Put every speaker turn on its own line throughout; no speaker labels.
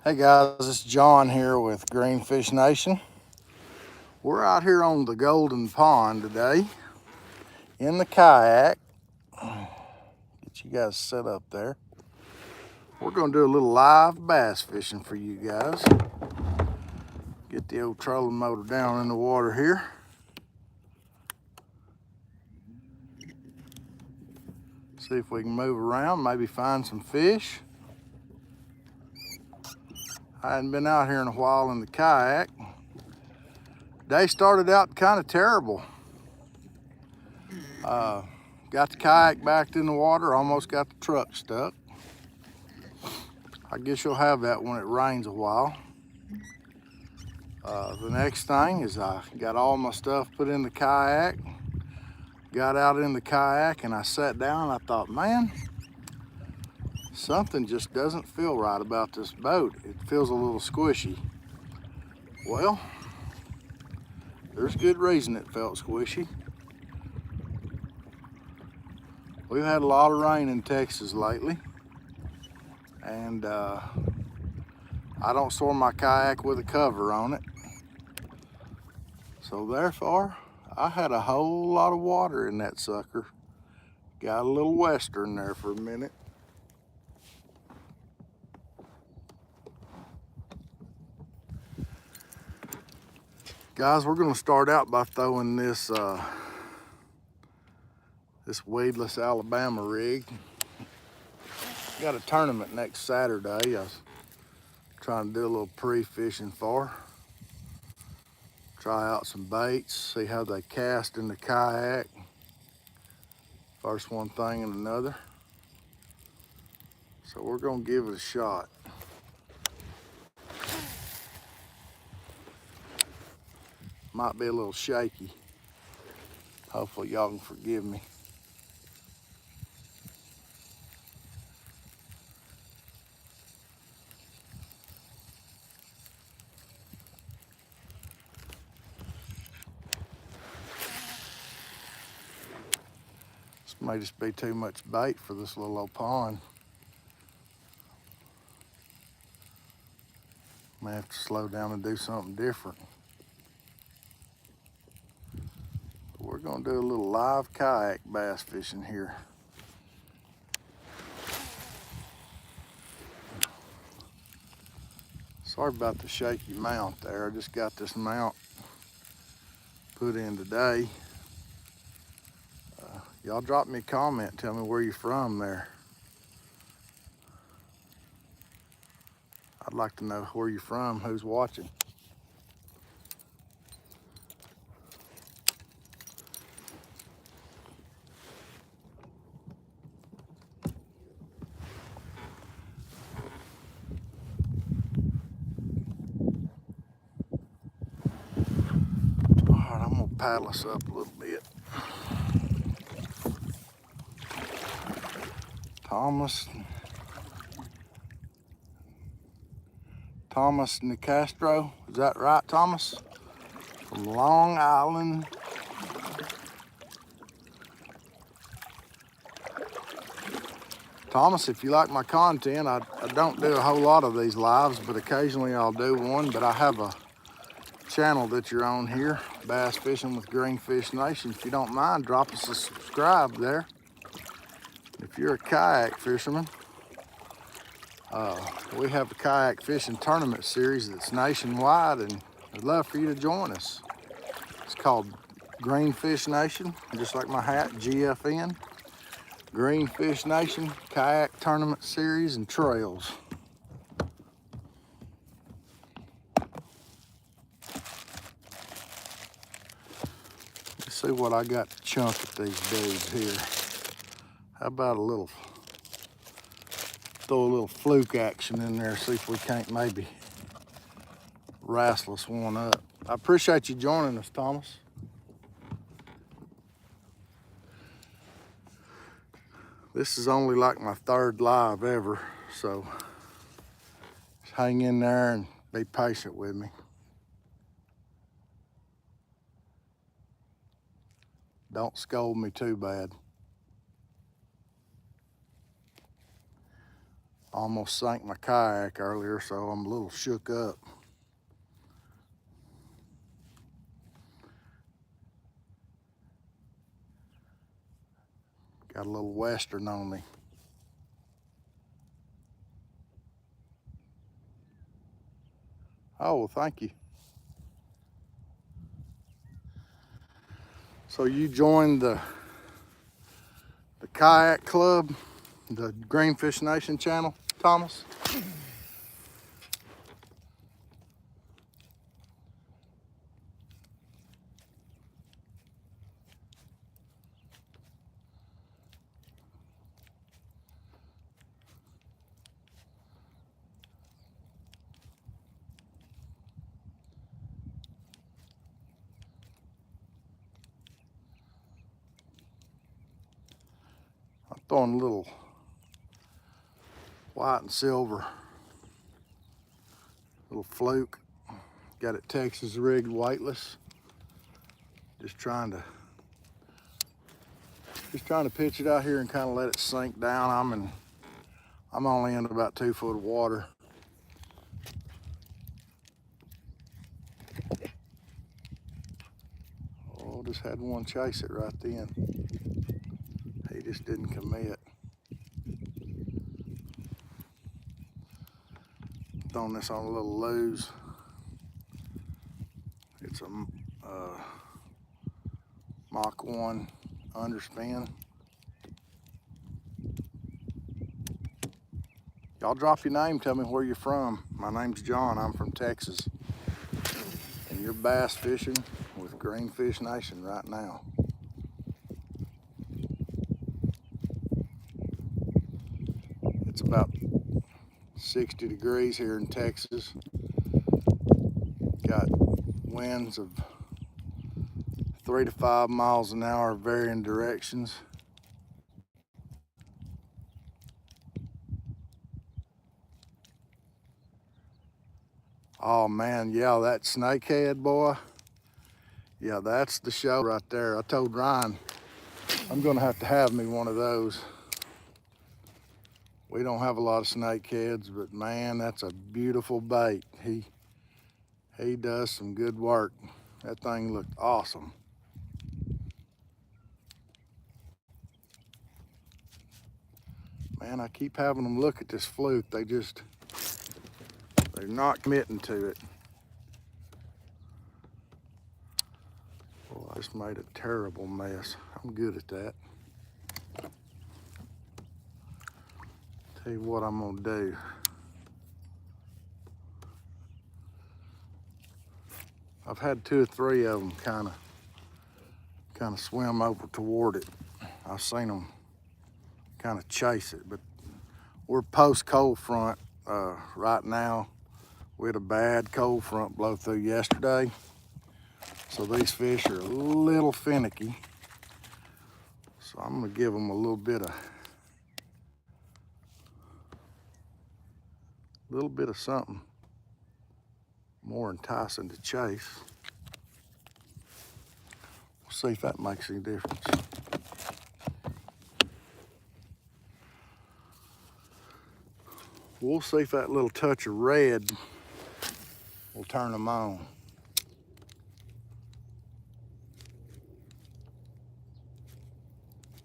Hey guys, it's John here with Greenfishnation. We're out here on the Golden Pond today in the kayak. Get you guys set up there. We're gonna do a little live bass fishing for you guys. Get the old trolling motor down in the water here. See if we can move around, maybe find some fish. I hadn't been out here in a while in the kayak. Day started out kind of terrible. Got the kayak backed in the water, almost got the truck stuck. I guess you'll have that when it rains a while. The next thing is I got all my stuff put in the kayak, got out in the kayak, and I sat down and I thought, man, something just doesn't feel right about this boat. It feels a little squishy. Well, there's good reason it felt squishy. We've had a lot of rain in Texas lately, and I don't store my kayak with a cover on it. So therefore, I had a whole lot of water in that sucker. Got a little western there for a minute. Guys, we're gonna start out by throwing this this weedless Alabama rig. Got a tournament next Saturday. I was trying to do a little pre-fishing for. Try out some baits, see how they cast in the kayak. First one thing and another. So we're gonna give it a shot. Might be a little shaky. Hopefully y'all can forgive me. This may just be too much bait for this little old pond. May have to slow down and do something different. We're gonna do a little live kayak bass fishing here. Sorry about the shaky mount there. I just got this mount put in today. Y'all drop me a comment, tell me where you're from there. I'd like to know where you're from, who's watching. All right, I'm gonna paddle us up a little bit. Thomas Nicastro, is that right, Thomas? From Long Island. Thomas, if you like my content, I don't do a whole lot of these lives, but occasionally I'll do one. But I have a channel that you're on here, Bass Fishing with Greenfishnation. If you don't mind, drop us a subscribe there. If you're a kayak fisherman, we have a kayak fishing tournament series that's nationwide, and I'd love for you to join us. It's called Greenfishnation, just like my hat, GFN. Greenfishnation Kayak Tournament Series and Trails. Let's see what I got to chunk at these dudes here. How about throw a little fluke action in there, see if we can't maybe wrestle us one up. I appreciate you joining us, Thomas. This is only like my third live ever, so just hang in there and be patient with me. Don't scold me too bad. Almost sank my kayak earlier, so I'm a little shook up. Got a little western on me. Oh, well, thank you. So you joined the kayak club, the Greenfishnation channel, Thomas? I'm throwing a little white and silver, little fluke. Got it Texas rigged weightless. Just trying to pitch it out here and kind of let it sink down. I'm only in about 2 foot of water. Oh, just had one chase it right then. He just didn't commit. Throwing this on a little loose. It's a Mach 1 underspin. Y'all drop your name, tell me where you're from. My name's John, I'm from Texas. And you're bass fishing with Greenfishnation right now. It's about 60 degrees here in Texas. Got winds of 3 to 5 miles an hour, varying directions. Oh man, yeah, that snakehead, boy. Yeah, that's the show right there. I told Ryan, I'm gonna have to have me one of those. We don't have a lot of snakeheads, but man, that's a beautiful bait. He does some good work. That thing looked awesome. Man, I keep having them look at this fluke. They're not committing to it. Oh, I just made a terrible mess. I'm good at that. Tell you what I'm gonna do. I've had 2 or 3 of them kind of swim over toward it. I've seen them kind of chase it, but we're post cold front right now. We had a bad cold front blow through yesterday, so these fish are a little finicky. So I'm gonna give them a little bit of something more enticing to chase. We'll see if that makes any difference. We'll see if that little touch of red will turn them on.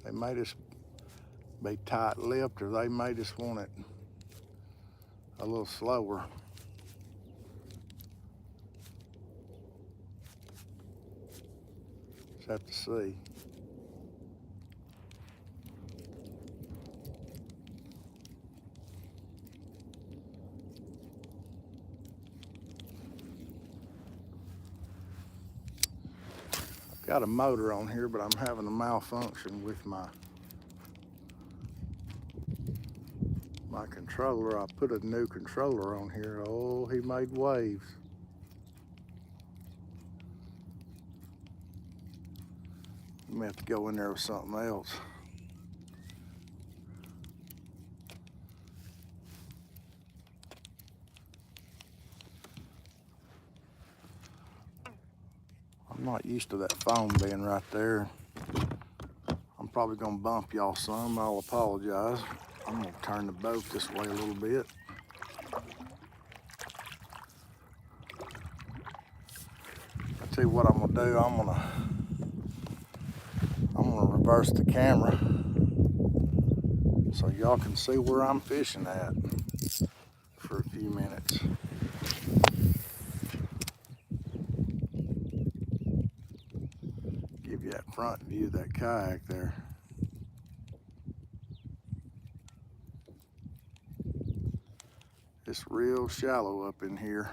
They may just be tight-lipped, or they may just want it a little slower. Just have to see. I've got a motor on here, but I'm having a malfunction with my controller. I put a new controller on here. Oh, he made waves. I'm gonna have to go in there with something else. I'm not used to that phone being right there. I'm probably gonna bump y'all some. I'll apologize. I'm gonna turn the boat this way a little bit. I'll tell you what I'm gonna do. I'm gonna reverse the camera so y'all can see where I'm fishing at for a few minutes. Give you that front view of that kayak there. It's real shallow up in here.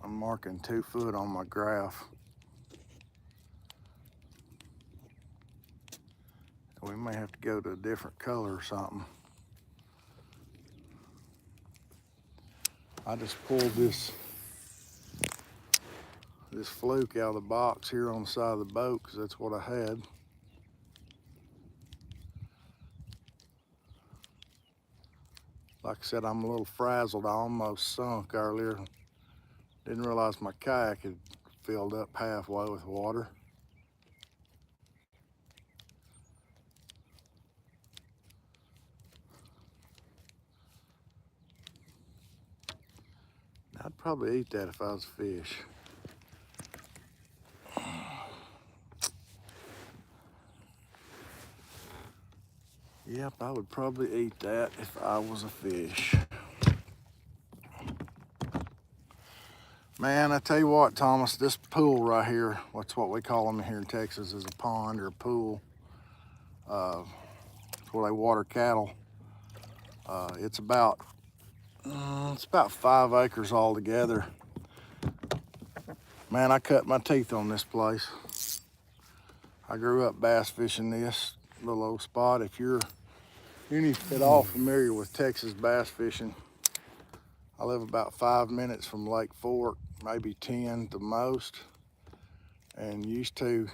I'm marking 2 foot on my graph. We may have to go to a different color or something. I just pulled this fluke out of the box here on the side of the boat because that's what I had. Like I said, I'm a little frazzled. I almost sunk earlier. Didn't realize my kayak had filled up halfway with water. I'd probably eat that if I was a fish. Yep, I would probably eat that if I was a fish. Man, I tell you what, Thomas, this pool right here, that's what we call them here in Texas, is a pond or a pool. It's where they water cattle. It's about 5 acres altogether. Man, I cut my teeth on this place. I grew up bass fishing this little old spot. If you're at all familiar with Texas bass fishing, I live about 5 minutes from Lake Fork, maybe 10 the most. And you could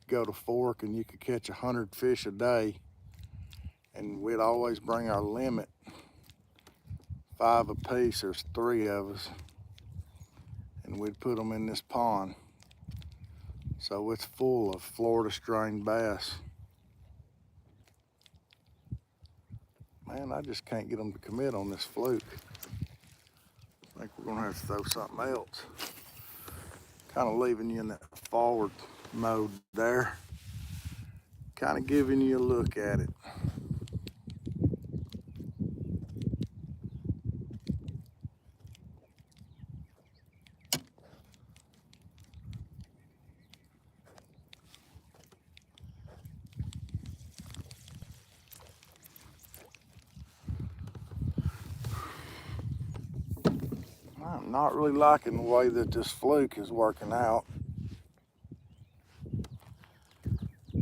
go to Fork and you could catch 100 fish a day. And we'd always bring our limit, 5 apiece. There's 3 of us. And we'd put them in this pond. So it's full of Florida strained bass. Man, I just can't get them to commit on this fluke. I think we're gonna have to throw something else. Kind of leaving you in that forward mode there. Kind of giving you a look at it. I'm not really liking the way that this fluke is working out.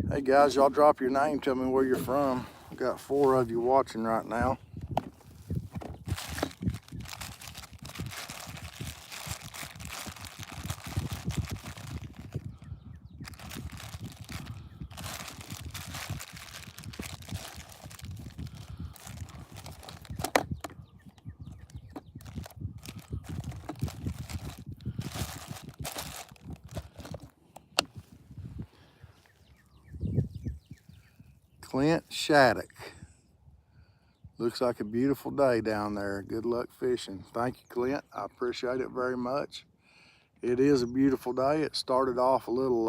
Hey guys, y'all drop your name, tell me where you're from. I've got 4 of you watching right now. Clint Shattuck. Looks like a beautiful day down there. Good luck fishing. Thank you, Clint. I appreciate it very much. It is a beautiful day. It started off a little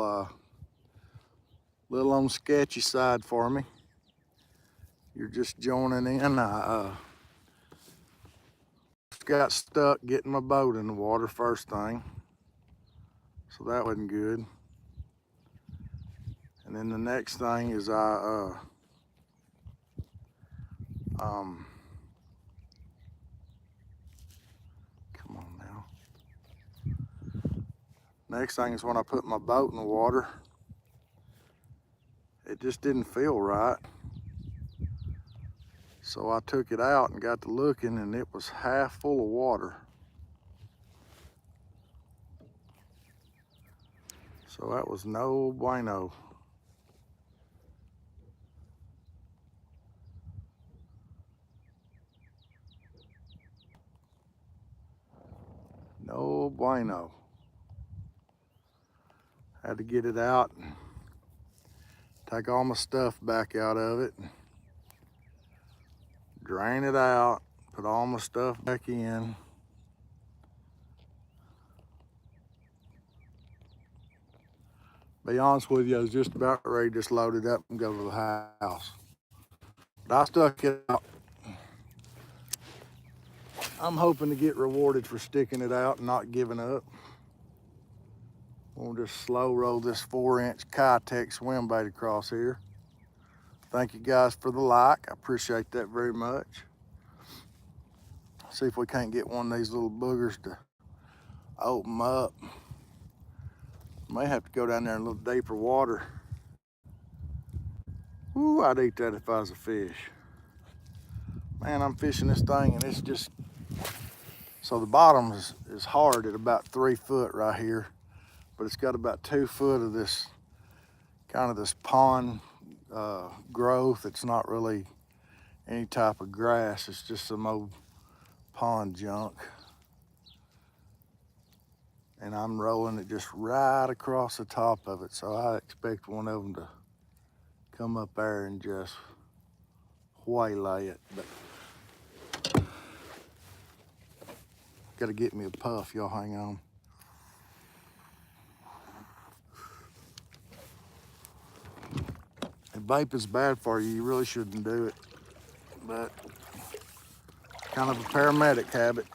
on the sketchy side for me. You're just joining in. I got stuck getting my boat in the water first thing. So that wasn't good. And then the next thing is come on now. Next thing is when I put my boat in the water, it just didn't feel right. So I took it out and got to looking, and it was half full of water. So that was no bueno. No bueno. Had to get it out and take all my stuff back out of it. drain it out, put all my stuff back in. Be honest with you, I was just about ready to just load it up and go to the house. But I stuck it out. I'm hoping to get rewarded for sticking it out and not giving up. We'll just slow roll this 4-inch Kayak swim bait across here. Thank you guys for the like. I appreciate that very much. See if we can't get one of these little boogers to open up. May have to go down there in a little deeper water. Ooh, I'd eat that if I was a fish. Man, I'm fishing this thing and it's just, so the bottom is hard at about 3 foot right here, but it's got about 2 foot of this, kind of this pond growth. It's not really any type of grass. It's just some old pond junk. And I'm rolling it just right across the top of it. So I expect one of them to come up there and just waylay it. But gotta get me a puff, y'all hang on. If vape is bad for you, you really shouldn't do it. But kind of a paramedic habit.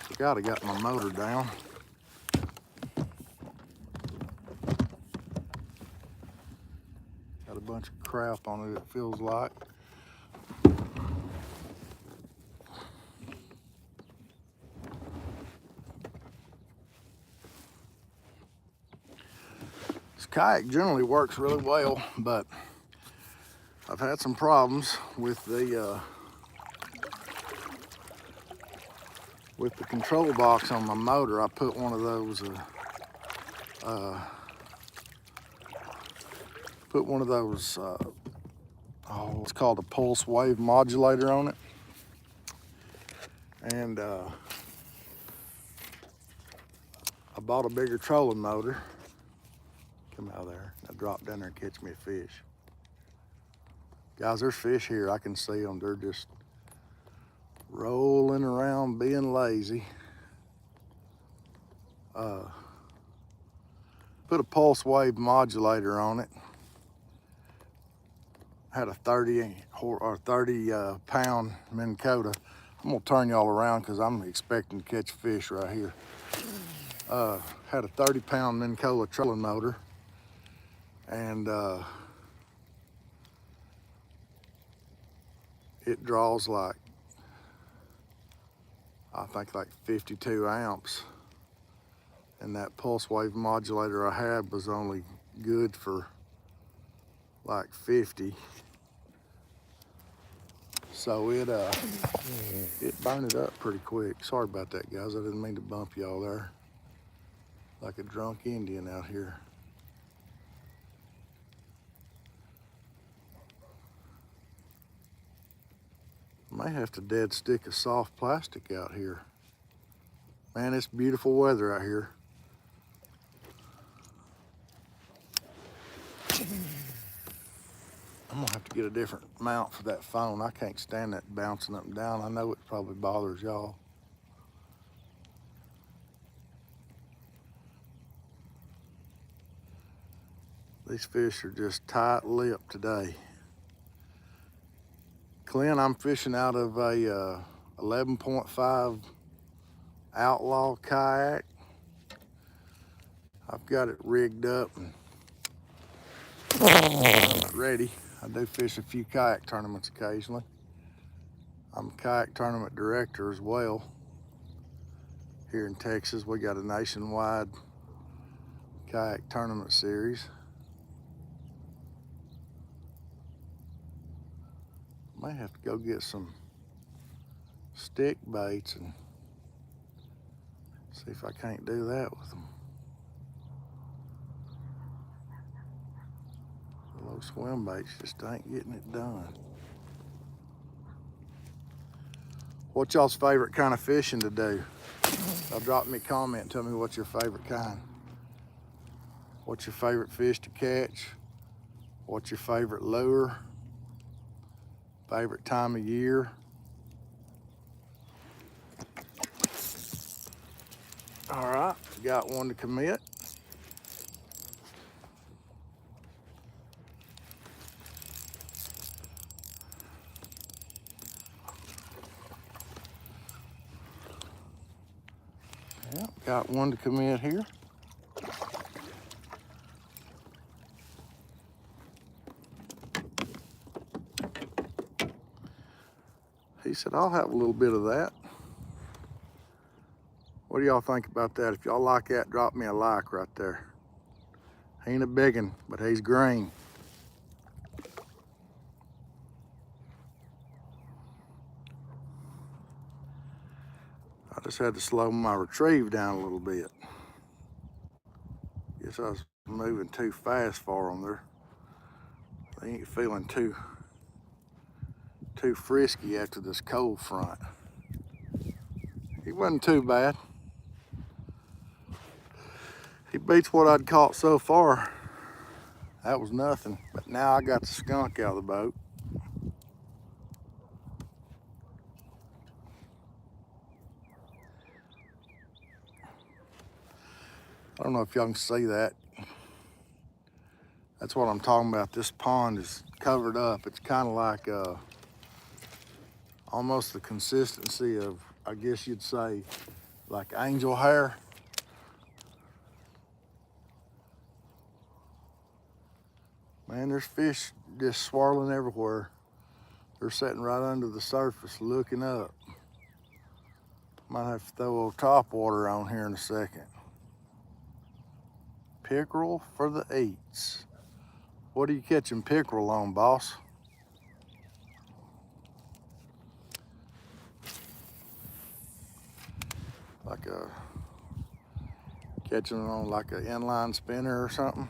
Forgot I got my motor down. Got a bunch of crap on it, it feels like. This kayak generally works really well, but I've had some problems with the control box on my motor. I put one of those it's called a pulse wave modulator on it. And I bought a bigger trolling motor. Come out of there. I drop down there and catch me a fish. Guys, there's fish here. I can see them. They're just rolling around being lazy. Put a pulse wave modulator on it. Had a 30 pound Minn Kota. I'm gonna turn y'all around because I'm expecting to catch fish right here. Had a 30 pound Minn Kota trolling motor, and it draws like, I think like 52 amps. And that pulse wave modulator I had was only good for like 50. So it burned it up pretty quick. Sorry about that, guys. I didn't mean to bump y'all there. Like a drunk Indian out here. May have to dead stick a soft plastic out here. Man, it's beautiful weather out here. I'm gonna have to get a different mount for that phone. I can't stand that bouncing up and down. I know it probably bothers y'all. These fish are just tight-lipped today. Clint, I'm fishing out of a 11.5 Outlaw kayak. I've got it rigged up and I'm ready. I do fish a few kayak tournaments occasionally. I'm a kayak tournament director as well. Here in Texas, we got a nationwide kayak tournament series. May have to go get some stick baits and see if I can't do that with them. The low swim baits just ain't getting it done. What's y'all's favorite kind of fishing to do? Y'all drop me a comment and tell me what's your favorite kind. What's your favorite fish to catch? What's your favorite lure? Favorite time of year? All right, got one to commit. Yeah, got one to commit here. He said, I'll have a little bit of that. What do y'all think about that? If y'all like that, drop me a like right there. He ain't a biggin, but he's green. I just had to slow my retrieve down a little bit. Guess I was moving too fast for them. They ain't feeling too frisky after this cold front. He wasn't too bad. He beats what I'd caught so far. That was nothing, but now I got the skunk out of the boat. I don't know if y'all can see that. That's what I'm talking about. This pond is covered up. It's kind of like almost the consistency of, I guess you'd say, like angel hair. Man, there's fish just swirling everywhere. They're sitting right under the surface looking up. Might have to throw a little top water on here in a second. Pickerel for the eats. What are you catching pickerel on, boss? Like catching it on like an inline spinner or something?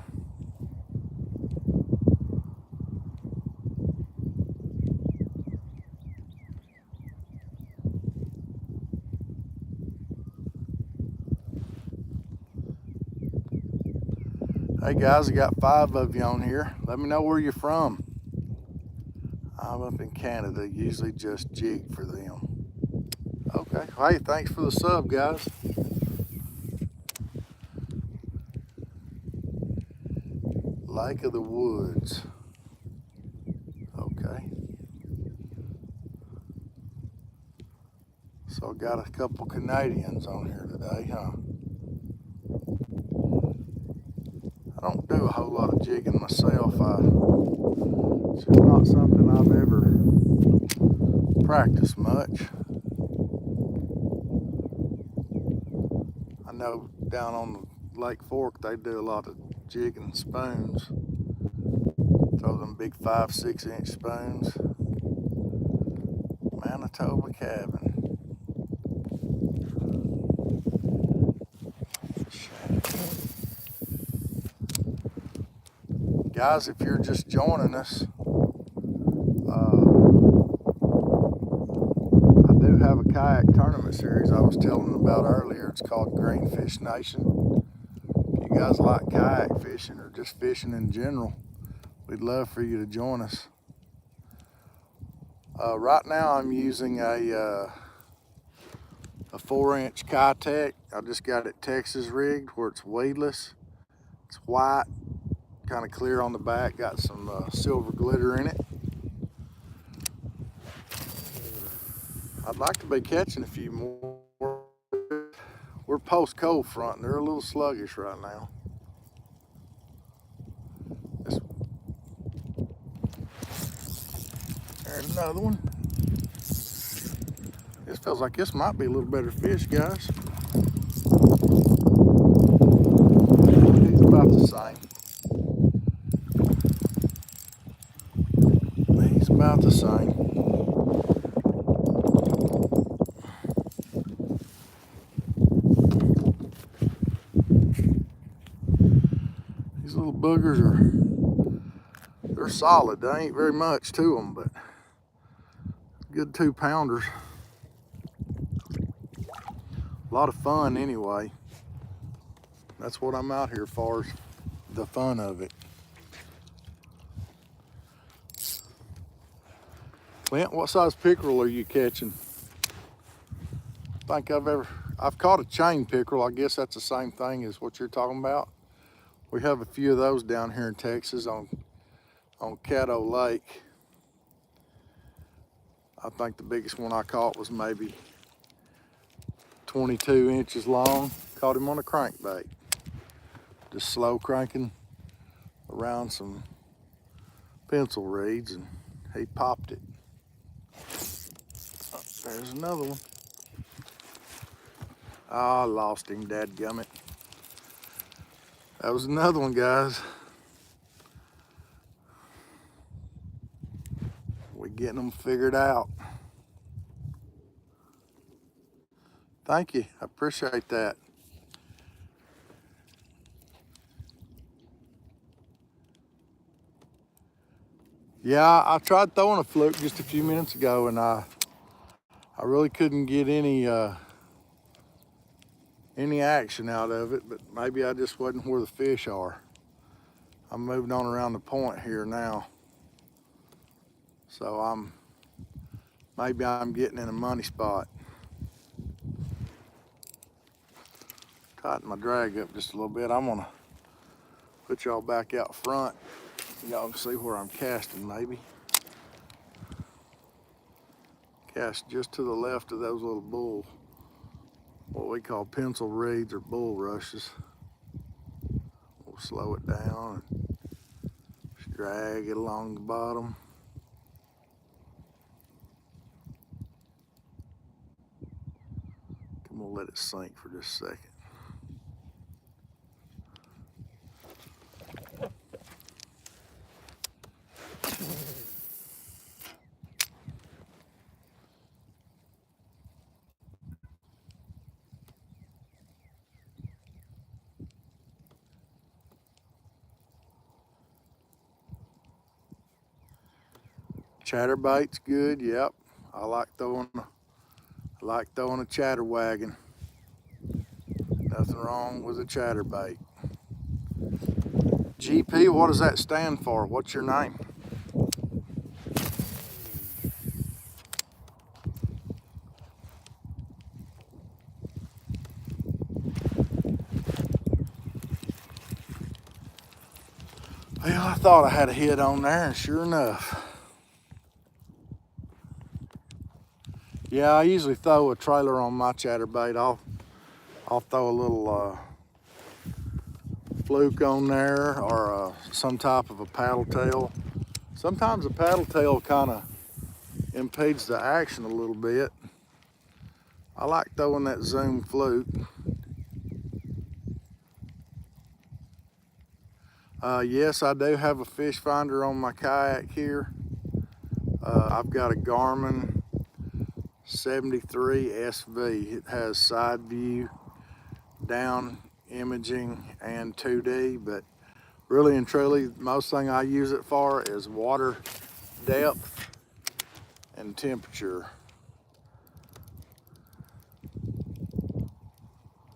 Hey guys, I got 5 of you on here. Let me know where you're from. I'm up in Canada, usually just jig for them. Okay, hey, thanks for the sub, guys. Lake of the Woods. Okay. So I got a couple Canadians on here today, huh? I don't do a whole lot of jigging myself. It's just not something I've ever practiced much. I know down on the Lake Fork they do a lot of jigging spoons. Throw them big 5-6 inch spoons. Manitoba Cabin. Guys, if you're just joining us, I do have a kayak tournament series I was telling about earlier. It's called Greenfishnation. If you guys like kayak fishing or just fishing in general, we'd love for you to join us. Right now I'm using a 4-inch Kayak. I just got it Texas rigged where it's weedless. It's white, kind of clear on the back, got some silver glitter in it. I'd like to be catching a few more. We're post cold front and they're a little sluggish right now. There's another one. This feels like this might be a little better fish, guys. He's about the same. He's about the same. These little boogers they're solid. There ain't very much to them, but good 2-pounders. A lot of fun anyway. That's what I'm out here for, is the fun of it. Clint, what size pickerel are you catching? I think I've caught a chain pickerel. I guess that's the same thing as what you're talking about. We have a few of those down here in Texas on Caddo Lake. I think the biggest one I caught was maybe 22 inches long. Caught him on a crankbait. Just slow cranking around some pencil reeds and he popped it. Oh, there's another one. Oh, I lost him, dadgummit. That was another one, guys. We're getting them figured out. Thank you, I appreciate that. Yeah, I tried throwing a fluke just a few minutes ago and I really couldn't get any action out of it, but maybe I just wasn't where the fish are. I'm moving on around the point here now. So maybe I'm getting in a money spot. Tighten my drag up just a little bit. I'm gonna put y'all back out front. Y'all can see where I'm casting maybe. Cast just to the left of those little what we call pencil reeds or bulrushes. We'll slow it down and just drag it along the bottom. I'm gonna let it sink for just a second. Chatterbait's good, yep. I like throwing a chatter wagon. Nothing wrong with a chatterbait. GP, what does that stand for? What's your name? Well, I thought I had a hit on there, and sure enough. Yeah, I usually throw a trailer on my chatterbait. I'll throw a little fluke on there or some type of a paddle tail. Sometimes a paddle tail kind of impedes the action a little bit. I like throwing that zoom fluke. Yes, I do have a fish finder on my kayak here. I've got a Garmin 73 SV. It has side view, down imaging, and 2D, but really and truly, most thing I use it for is water depth and temperature.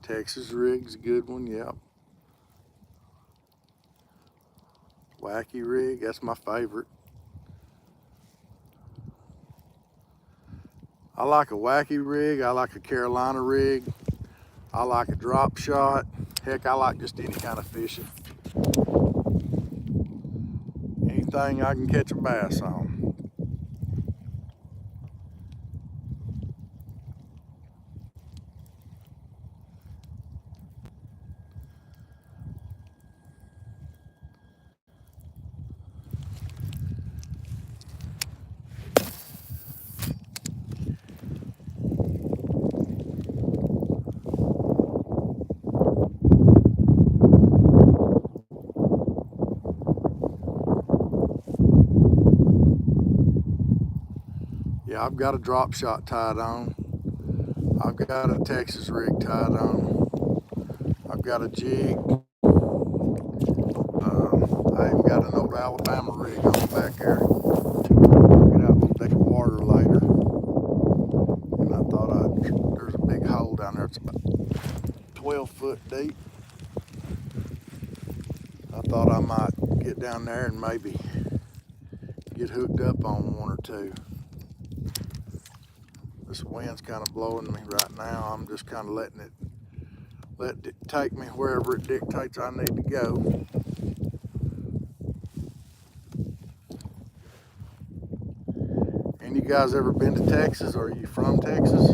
Texas rig's a good one, yep. Wacky rig, that's my favorite. I like a wacky rig, I like a Carolina rig, I like a drop shot. Heck, I like just any kind of fishing. Anything I can catch a bass on. Yeah, I've got a drop shot tied on. I've got a Texas rig tied on. I've got a jig. I even got an old Alabama rig on the back there. Get out and take a water later. And I thought there's a big hole down there. It's about 12 foot deep. I thought I might get down there and maybe get hooked up on one or two. This wind's kind of blowing me right now. I'm just kind of letting it take me wherever it dictates I need to go. Any of you guys ever been to Texas, or are you from Texas?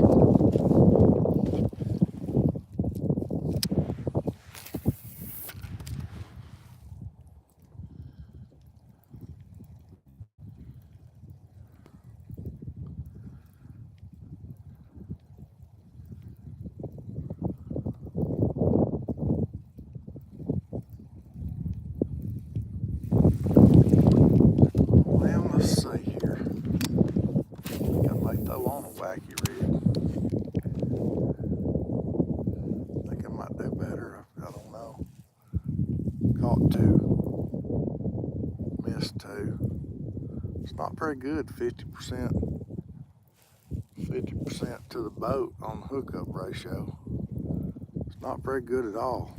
Well, let's see here. I think I might throw on a wacky rig. I think I might do better. I don't know. Caught 2. Missed 2. It's not very good. 50% to the boat on the hookup ratio. It's not very good at all.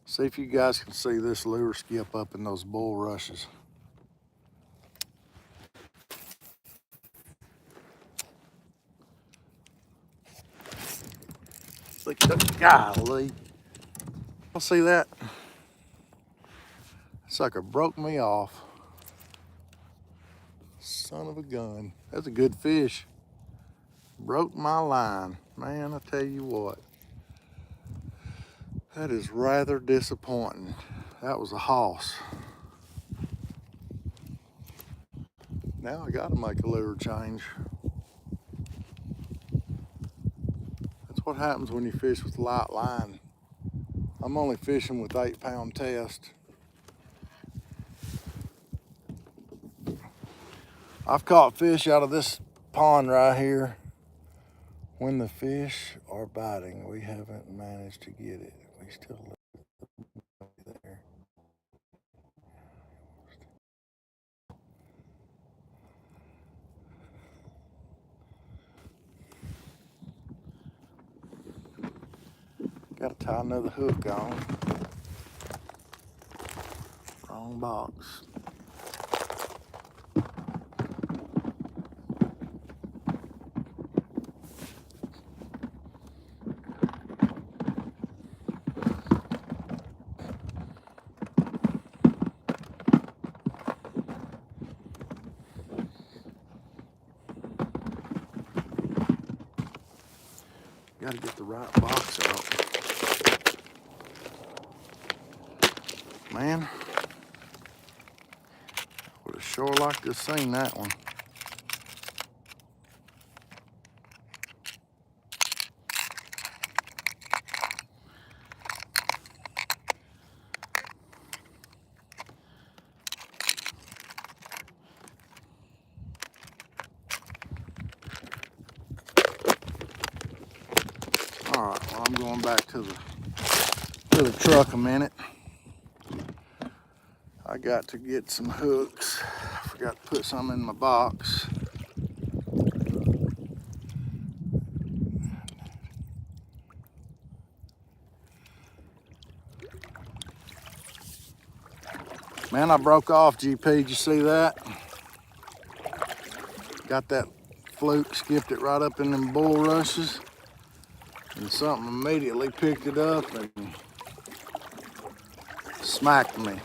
See if you guys can see this lure skip up in those bulrushes. Look at that, golly. I'll see that. Sucker broke me off. Son of a gun. That's a good fish. Broke my line. Man, I tell you what. That is rather disappointing. That was a hoss. Now I gotta make a lure change. That's what happens when you fish with light line. I'm only fishing with 8-pound test. I've caught fish out of this pond right here. When the fish are biting, we haven't managed to get it. We still live there. Gotta tie another hook on. Wrong box. Gotta get the right box out. Man, would have sure liked to have seen that one. All right, well, I'm going back to the truck a minute. I got to get some hooks. I forgot to put some in my box. Man, I broke off, GP. Did you see that? Got that fluke, skipped it right up in them bulrushes. And something immediately picked it up and smacked me.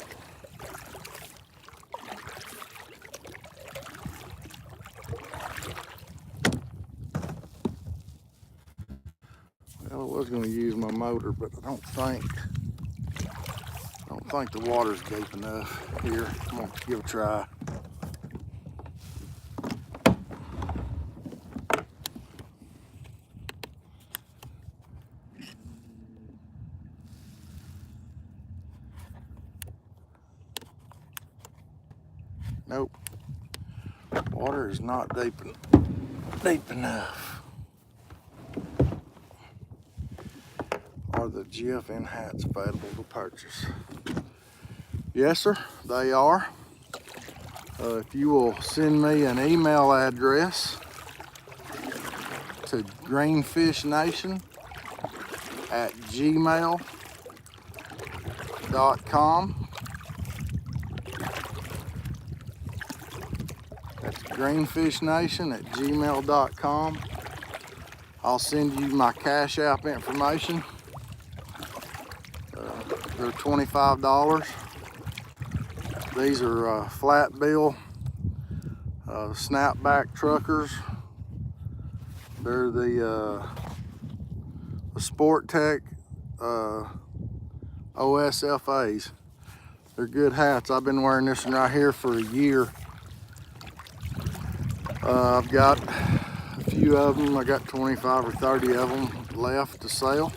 Well, I was going to use my motor, but I don't think the water's deep enough here. I'm going to give it a try. Nope. Water is not deep enough. Are the GFN hats available to purchase? Yes, sir, they are. If you will send me an email address to greenfishnation@gmail.com. That's greenfishnation@gmail.com. I'll send you my Cash App information. They're $25. These are flat bill snapback truckers. They're the Sport Tech OSFAs. They're good hats. I've been wearing this one right here for a year. I've got a few of them. I got 25 or 30 of them left to sell.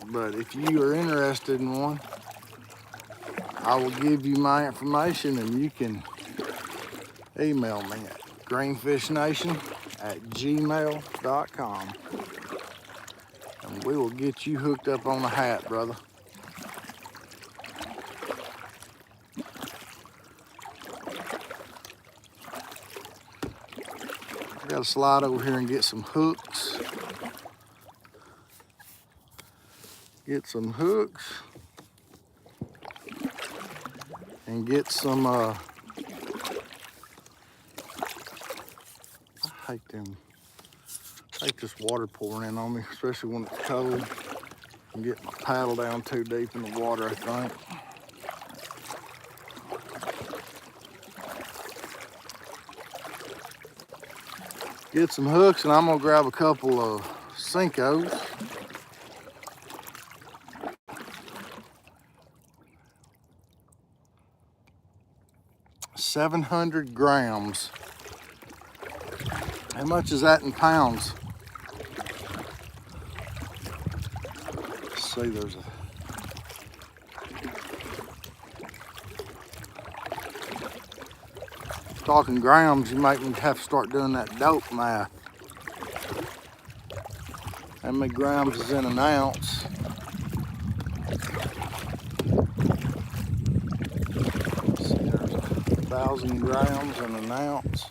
But if you are interested in one, I will give you my information and you can email me at greenfishnation@gmail.com, and we will get you hooked up on a hat, brother. I gotta slide over here and get some hooks. And get some I hate this water pouring in on me, especially when it's cold. I'm getting my paddle down too deep in the water, I think. Get some hooks, and I'm gonna grab a couple of Cincos. $700 grams. How much is that in pounds? Let's see, there's a talking grams, you might have to start doing that dope math. How many grams is in an ounce? Let's see, there's 1,000 grams in an ounce.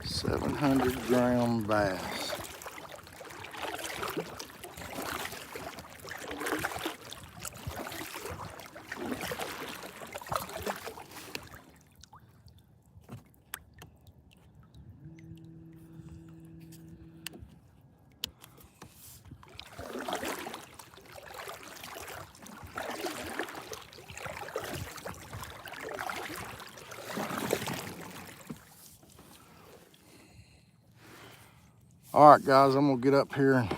700-gram bass. All right, guys, I'm gonna get up here and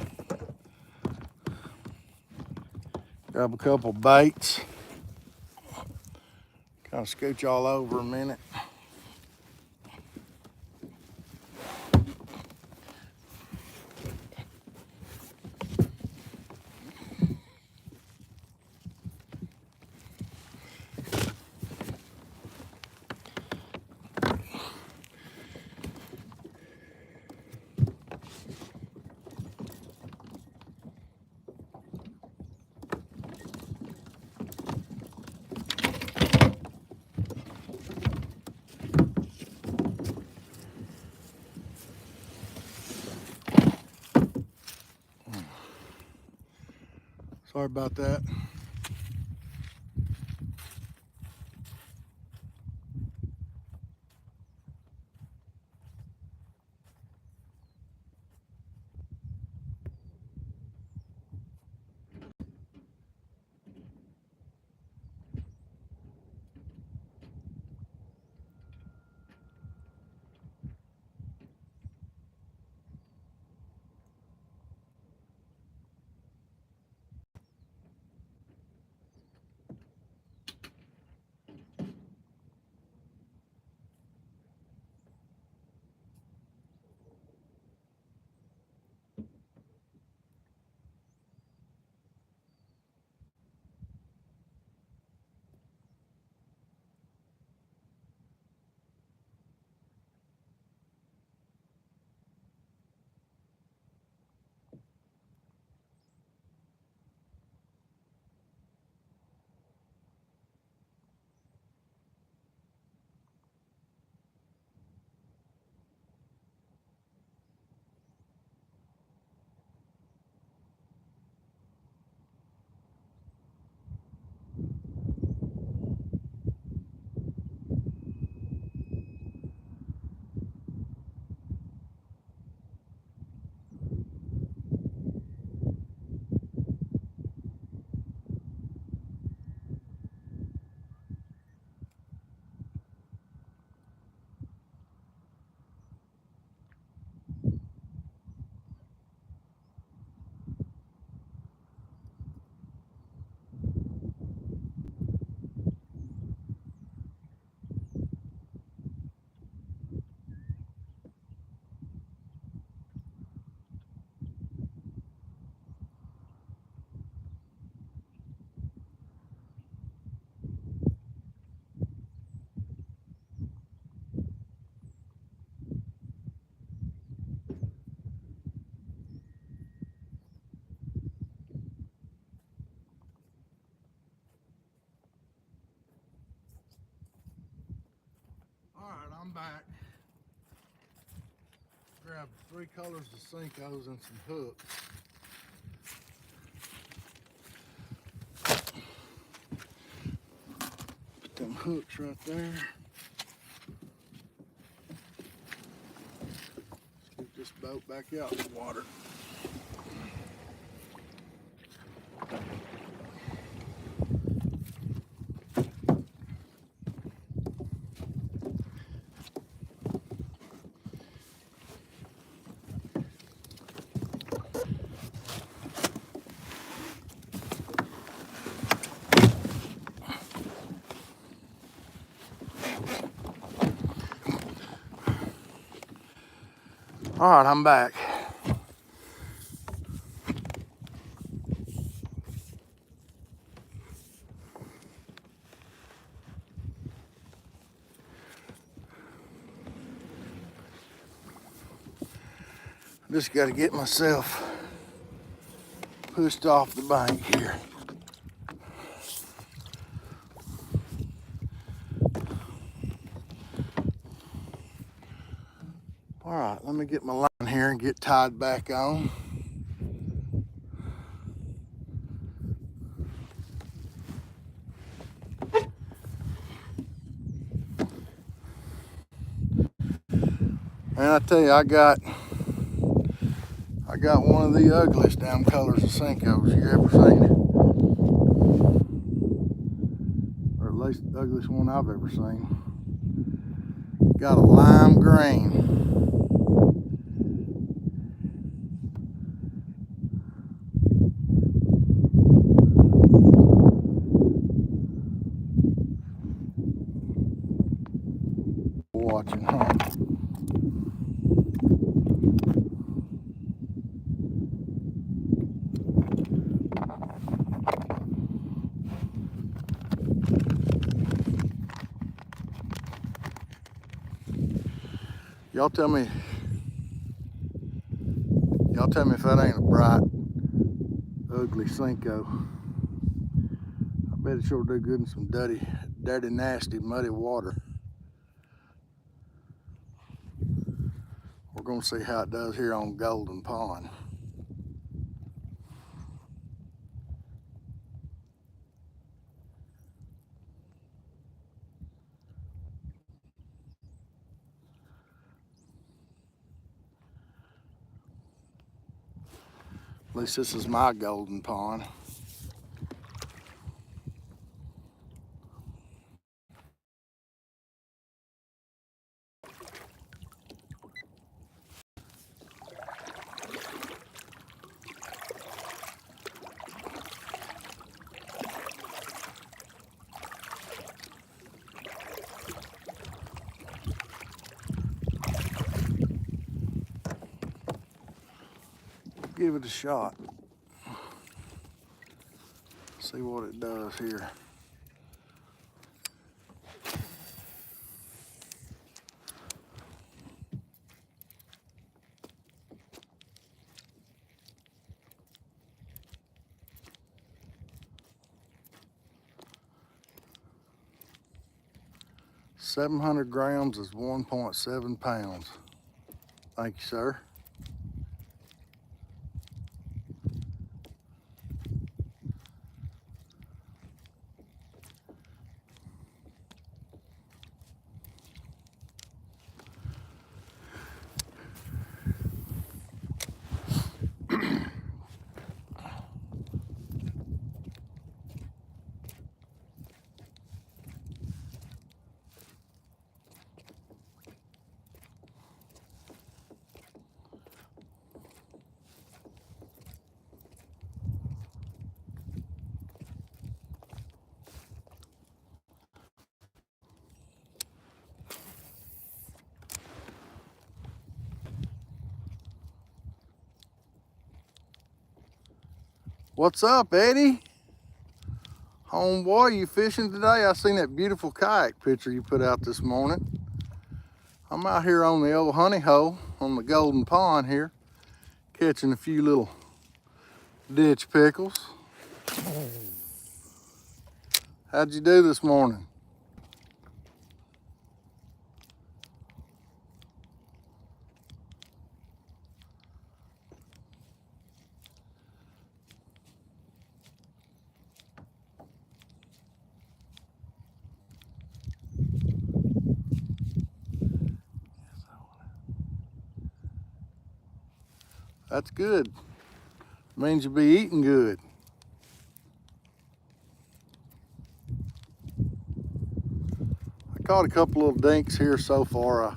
grab a couple baits. Kind of scoot y'all over a minute. Sorry about that. back. Grab 3 colors of Senkos and some hooks. Put them hooks right there. Let's get this boat back out in the water. All right, I'm back. Just got to get myself pushed off the bank here. All right, let me get my line here and get tied back on. And I tell you, I got one of the ugliest damn colors of Senkos you ever seen. Or at least the ugliest one I've ever seen. Got a lime green. Watching, huh? Y'all tell me if that ain't a bright, ugly Senko. I bet it sure do good in some dirty, nasty, muddy water. We're gonna see how it does here on Golden Pond. At least this is my Golden Pond. Give it a shot. See what it does here. "700 grams is 1.7 pounds. Thank you, sir. What's up, Eddie? Homeboy, you fishing today? I seen that beautiful kayak picture you put out this morning. I'm out here on the old honey hole on the Golden Pond here, catching a few little ditch pickles. How'd you do this morning? That's good. Means you'll be eating good. I caught a couple little dinks here so far. I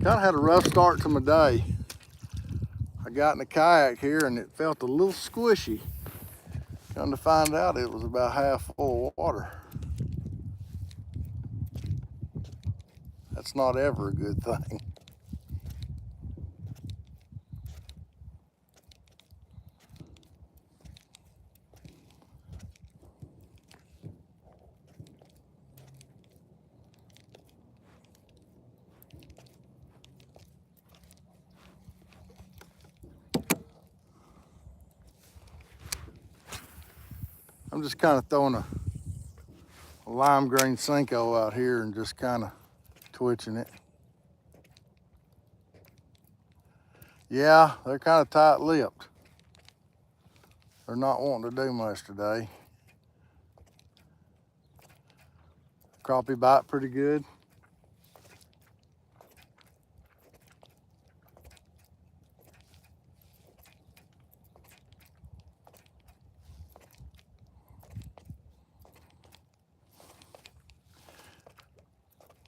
kind of had a rough start to my day. I got in the kayak here and it felt a little squishy. Come to find out it was about half full of water. That's not ever a good thing. I'm just kind of throwing a lime green Senko out here and just kind of twitching it. Yeah, they're kind of tight-lipped. They're not wanting to do much today. Crappie bite pretty good.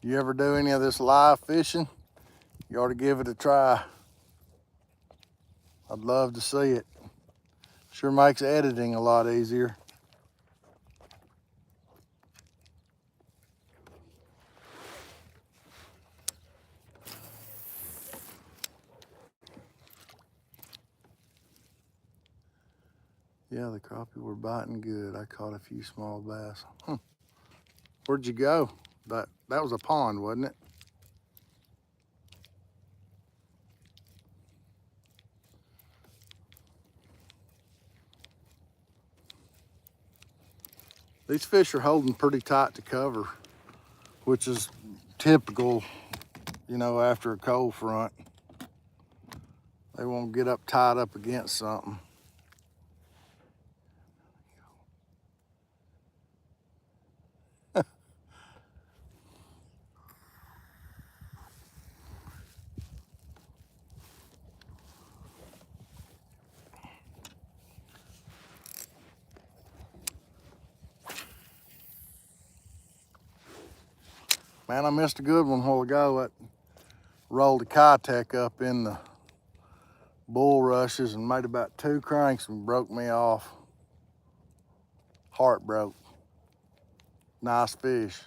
You ever do any of this live fishing? You ought to give it a try. I'd love to see it. Sure makes editing a lot easier. Yeah, the crappie were biting good. I caught a few small bass. Where'd you go? That was a pond, wasn't it? These fish are holding pretty tight to cover, which is typical, you know, after a cold front. They won't get up tied up against something. Man, I missed a good one a while ago. That rolled a Kayak up in the bulrushes and made about 2 cranks and broke me off. Heart broke. Nice fish.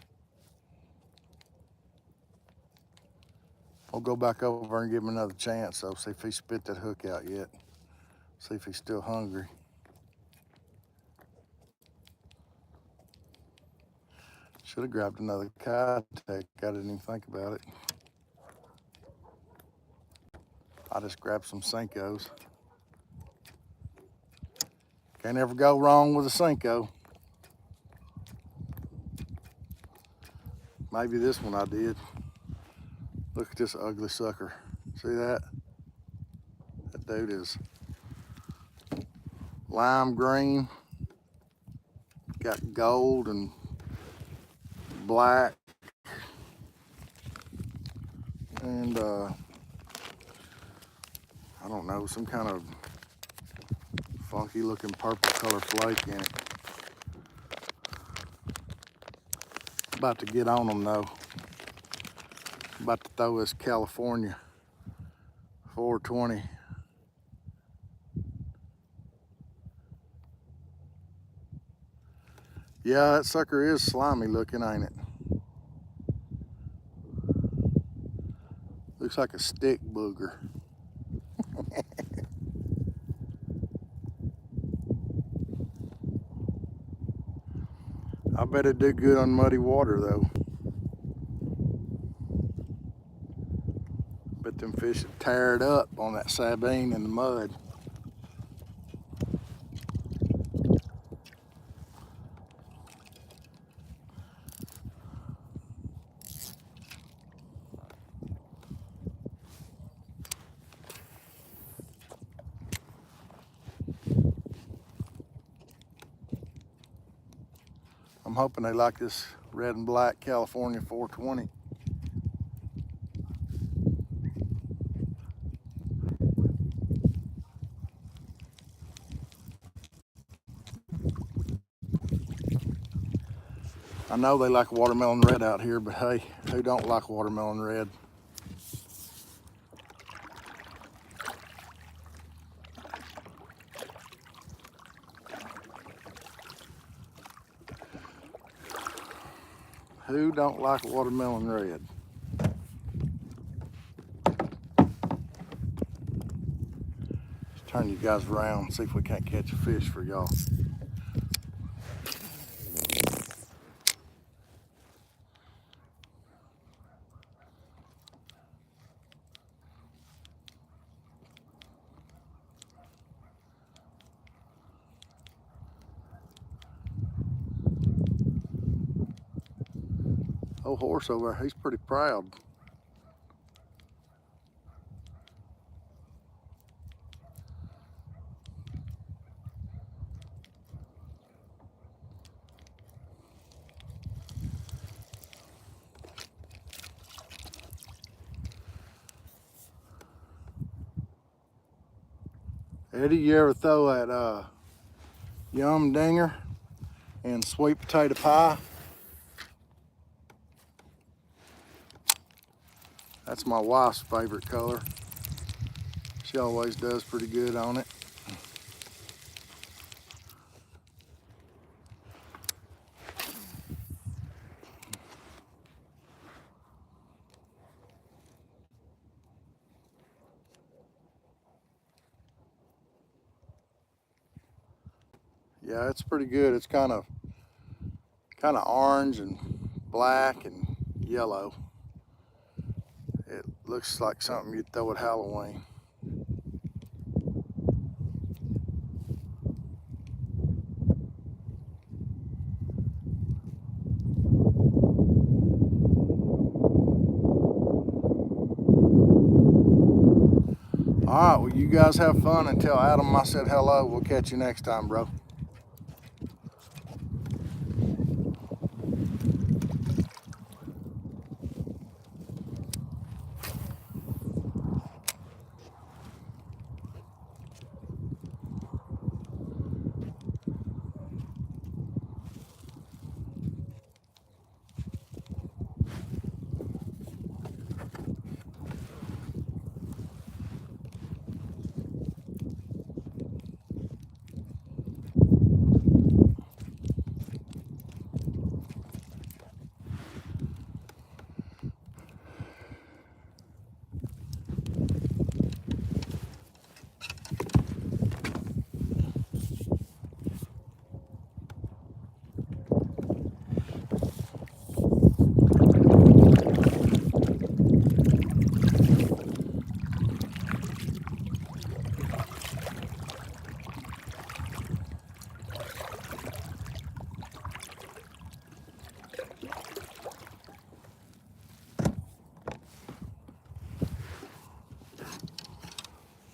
I'll go back over and give him another chance though, see if he spit that hook out yet. See if he's still hungry. Should have grabbed another Kayak. I didn't even think about it. I just grabbed some Senkos. Can't ever go wrong with a Senko. Maybe this one I did. Look at this ugly sucker. See that? That dude is lime green. Got gold and black. And I don't know, some kind of funky looking purple color flake in it. About to get on them though. About to throw this California 420. Yeah, that sucker is slimy looking, ain't it? Looks like a stick booger. I bet it did good on muddy water though. Bet them fish would tear it up on that Sabine in the mud. I'm hoping they like this red and black California 420. I know they like watermelon red out here, but hey, who don't like watermelon red? Who don't like watermelon red? Let's turn you guys around and see if we can't catch a fish for y'all. Old horse over there, he's pretty proud. Eddie, you ever throw that yum dinger and sweet potato pie? That's my wife's favorite color. She always does pretty good on it. Yeah, it's pretty good. It's kind of orange and black and yellow. It looks like something you'd throw at Halloween. All right, well, you guys have fun and tell Adam I said hello. We'll catch you next time, bro.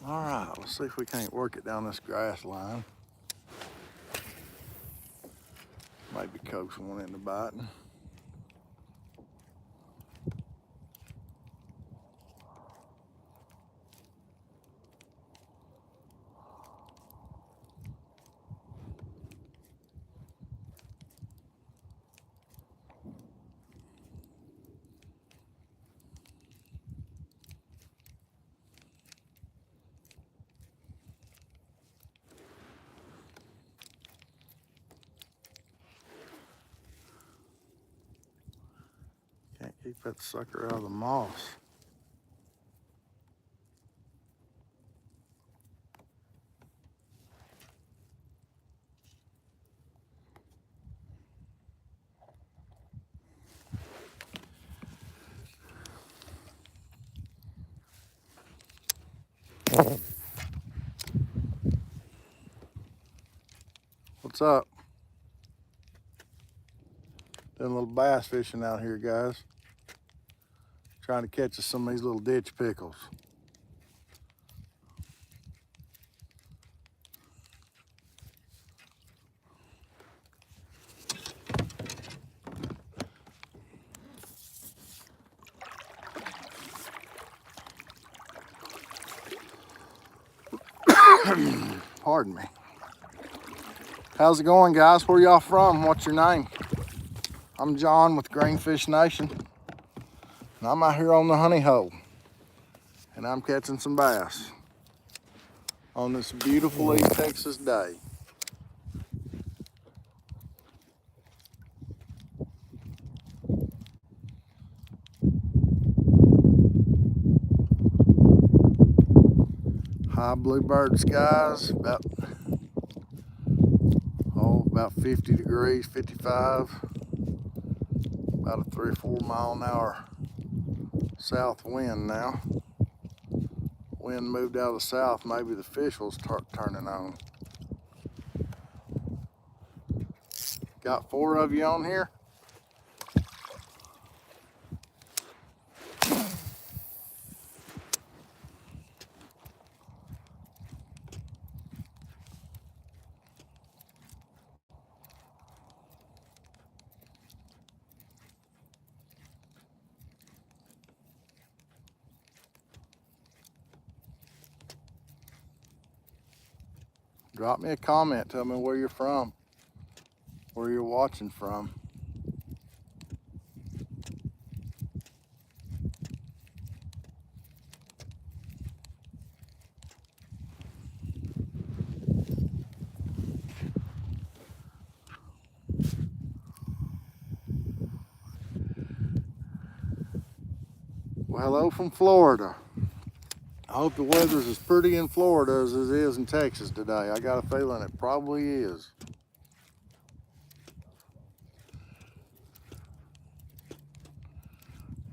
All right, let's see if we can't work it down this grass line. Maybe coax one into biting. Can't keep that sucker out of the moss. What's up? Doing a little bass fishing out here, guys. Trying to catch us some of these little ditch pickles. Pardon me. How's it going, guys? Where y'all from? What's your name? I'm John with Greenfishnation, and I'm out here on the honey hole, and I'm catching some bass on this beautiful East Texas day. High bluebird skies, about 50 degrees, 55, about a 3 or 4 mile an hour south wind now. Wind moved out of the south, maybe the fish will start turning on. Got 4 of you on here. Drop me a comment, tell me where you're from, where you're watching from. Well, hello from Florida. I hope the weather's as pretty in Florida as it is in Texas today. I got a feeling it probably is.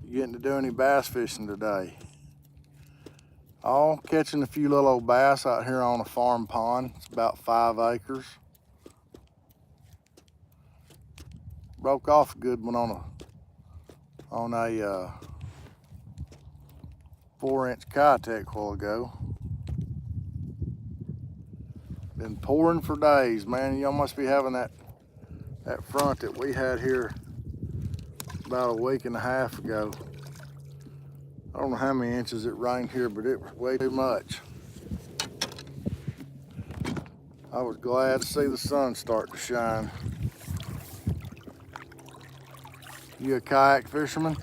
You getting to do any bass fishing today? Oh, catching a few little old bass out here on a farm pond. It's about 5 acres. Broke off a good one on a 4-inch Kayak a while ago. Been pouring for days, man. Y'all must be having that front that we had here about a week and a half ago. I don't know how many inches it rained here, but it was way too much. I was glad to see the sun start to shine. You a kayak fisherman?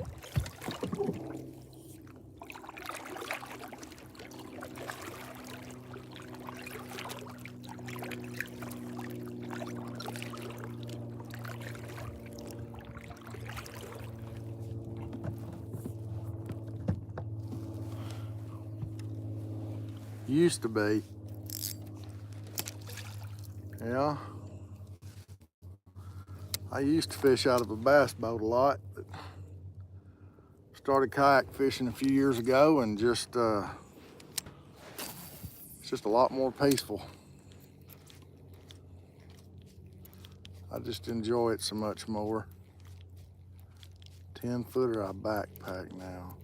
Used to be. Yeah. I used to fish out of a bass boat a lot, but started kayak fishing a few years ago, and it's just a lot more peaceful. I just enjoy it so much more. 10-footer I backpack now.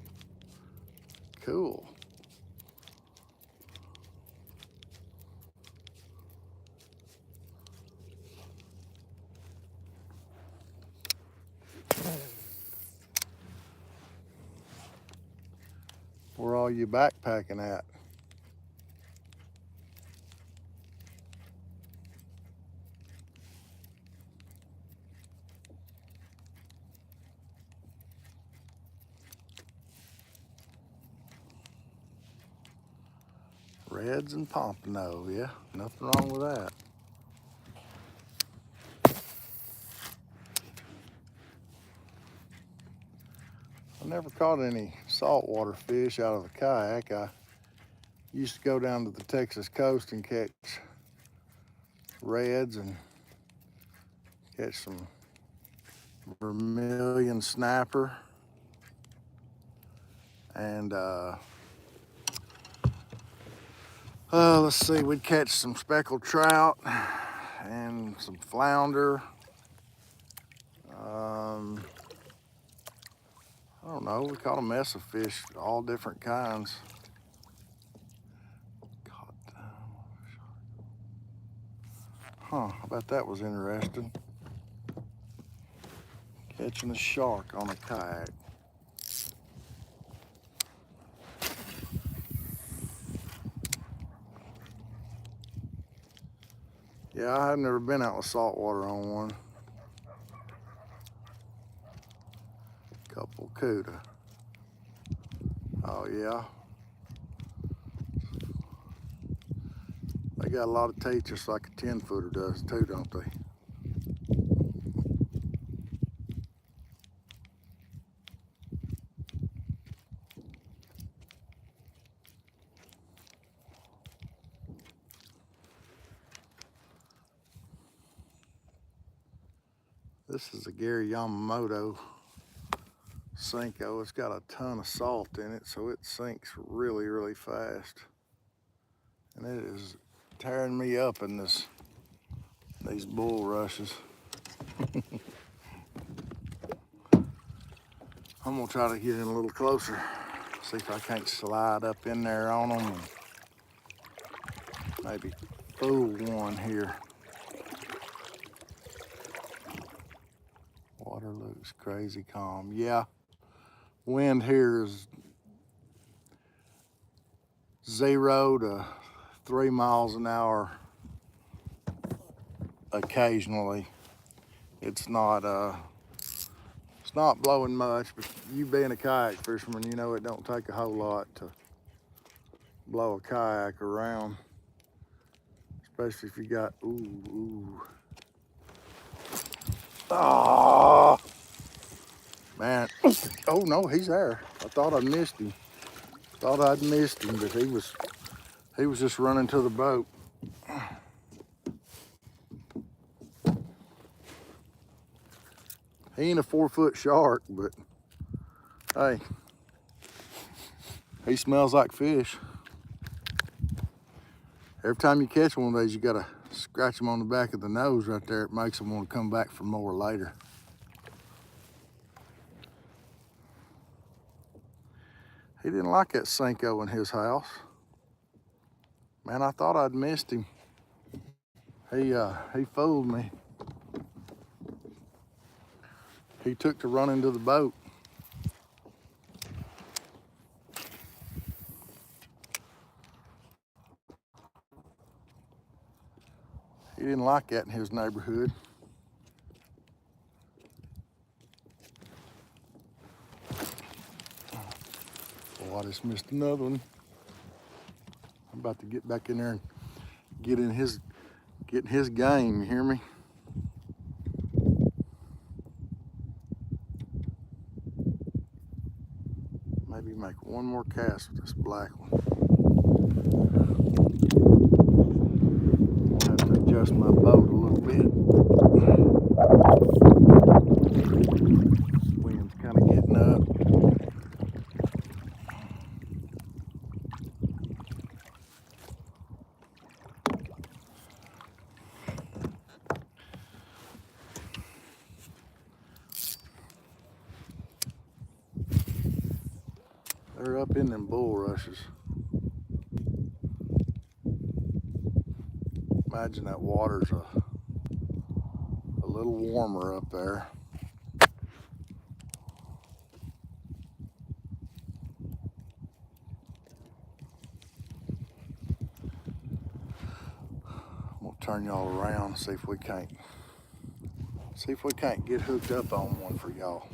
Cool. Where are you backpacking at? Reds and pompano, yeah, nothing wrong with that. I never caught any saltwater fish out of a kayak. I used to go down to the Texas coast and catch reds and catch some vermilion snapper. And let's see, we'd catch some speckled trout and some flounder. I don't know, we caught a mess of fish, all different kinds. Huh, I bet that was interesting. Catching a shark on a kayak. Yeah, I've never been out with saltwater on one. barracuda. Oh yeah. They got a lot of teeth just like a 10-footer does too, don't they? This is a Gary Yamamoto Senko. It's got a ton of salt in it, so it sinks really, really fast. And it is tearing me up in these bulrushes. I'm gonna try to get in a little closer, see if I can't slide up in there on them and maybe fool one here. Water looks crazy calm. Yeah, wind here is 0 to 3 miles an hour occasionally. It's not blowing much, but you being a kayak fisherman, you know it don't take a whole lot to blow a kayak around, especially if you got, ooh. Oh, man. Oh no, he's there. I thought I missed him. Thought I'd missed him, but he was just running to the boat. He ain't a 4-foot shark, but hey, he smells like fish. Every time you catch one of these, you gotta scratch them on the back of the nose right there. It makes them want to come back for more later. He didn't like that Senko in his house. Man, I thought I'd missed him. He fooled me. He took to running to the boat. He didn't like that in his neighborhood. Oh, I just missed another one. I'm about to get back in there and get in his game, you hear me? Maybe make one more cast with this black one. I'll have to adjust my boat a little bit. Wind's kind of getting up. They're up in them bulrushes. Imagine that water's a little warmer up there. I'm gonna turn y'all around, see if we can't get hooked up on one for y'all.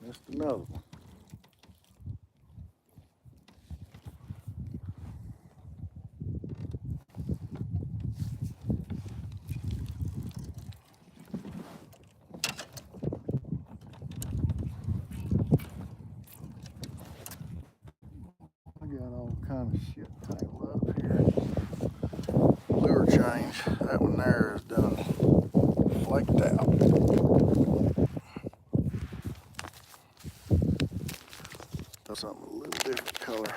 Missed another one. That one there is done flaked out. That's something a little different color.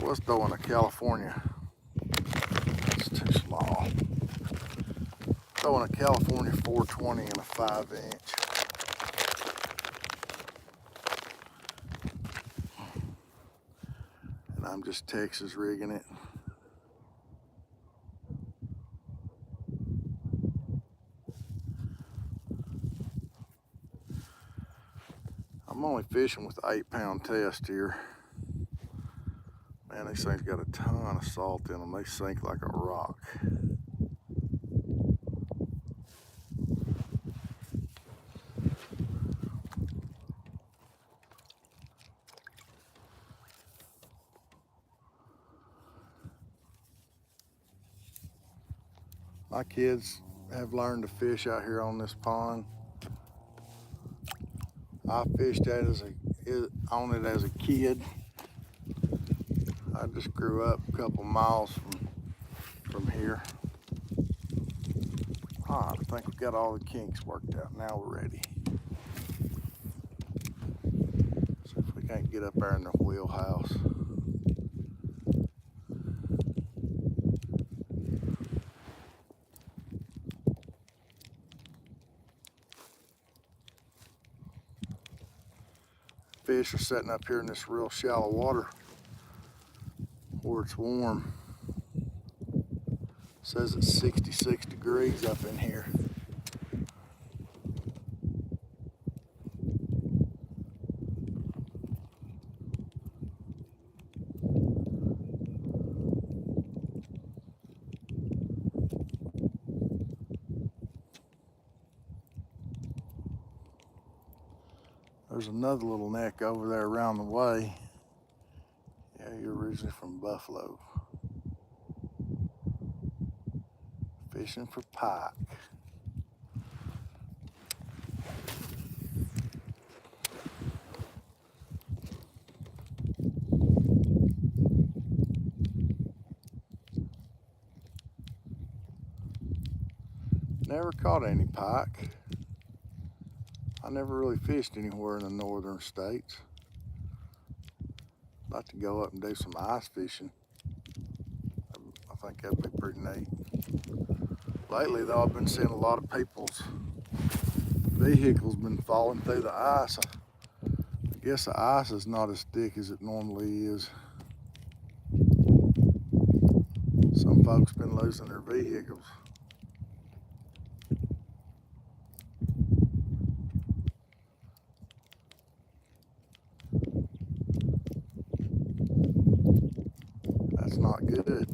Was throwing a California. It's too small. Throwing a California 420 and a 5-inch. And I'm just Texas rigging it. I'm only fishing with 8-pound test here. Man, these things got a ton of salt in them. They sink like a rock. My kids have learned to fish out here on this pond. I fished on it as a kid. I just grew up a couple miles from here. I think we got all the kinks worked out. Now we're ready. See if we can't get up there in the wheelhouse. Fish are sitting up here in this real shallow water where it's warm. It says it's 66 degrees up in here. There's another little neck over there around the way. Yeah, you're originally from Buffalo. Fishing for pike. Never caught any pike. I never really fished anywhere in the northern states. About to go up and do some ice fishing. I think that'd be pretty neat. Lately though, I've been seeing a lot of people's vehicles been falling through the ice. I guess the ice is not as thick as it normally is. Some folks been losing their vehicles. That's not good.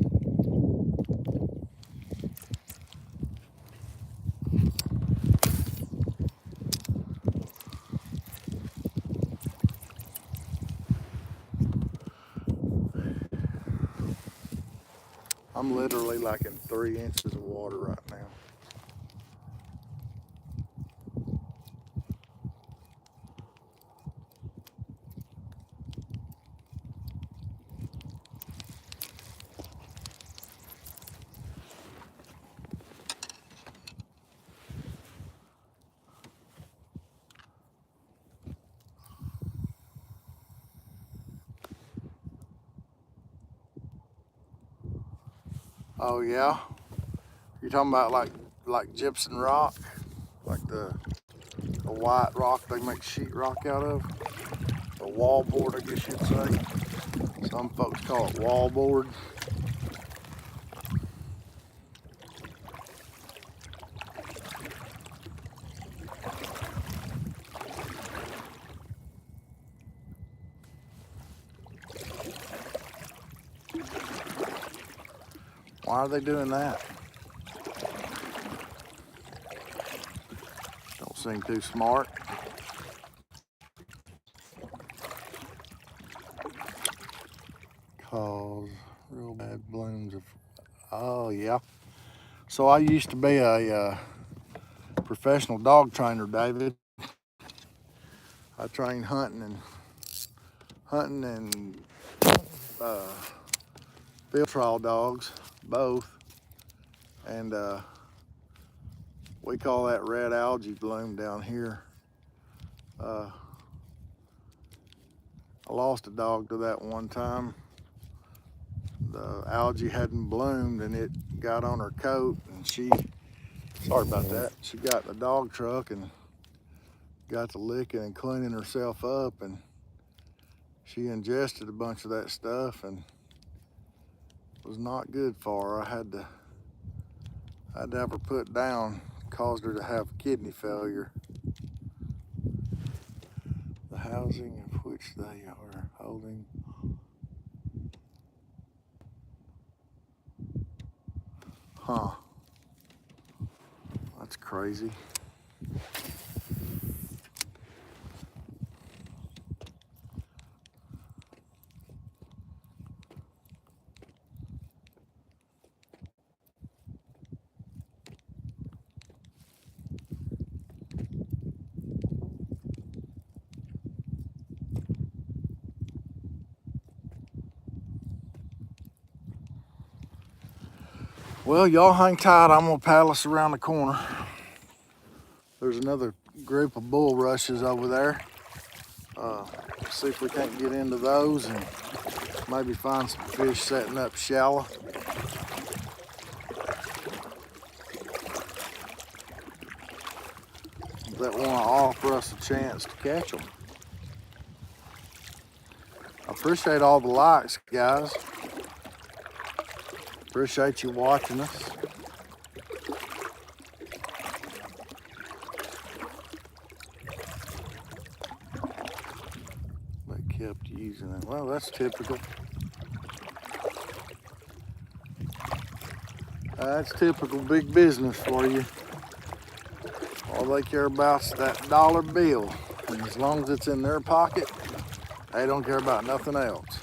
I'm literally like in 3 inches of water right now. Oh yeah? You're talking about like gypsum rock? Like the white rock they make sheetrock out of? Or wallboard, I guess you'd say. Some folks call it wallboard. Why are they doing that? Don't seem too smart. Cause real bad blooms of, oh yeah. So I used to be a professional dog trainer, David. I trained hunting and field trial dogs, both. And we call that red algae bloom down here. I lost a dog to that one time. The algae hadn't bloomed and it got on her coat, and she, sorry about that, she got in the dog truck and got to licking and cleaning herself up, and she ingested a bunch of that stuff and it was not good for her. I had to have her put down, caused her to have kidney failure. The housing of which they are holding. Huh. That's crazy. Well, y'all hang tight. I'm gonna paddle us around the corner. There's another group of bulrushes over there. See if we can't get into those and maybe find some fish setting up shallow. That want to offer us a chance to catch them. I appreciate all the likes, guys. Appreciate you watching us. They kept using it. Well, that's typical. That's typical big business for you. All they care about is that dollar bill. And as long as it's in their pocket, they don't care about nothing else.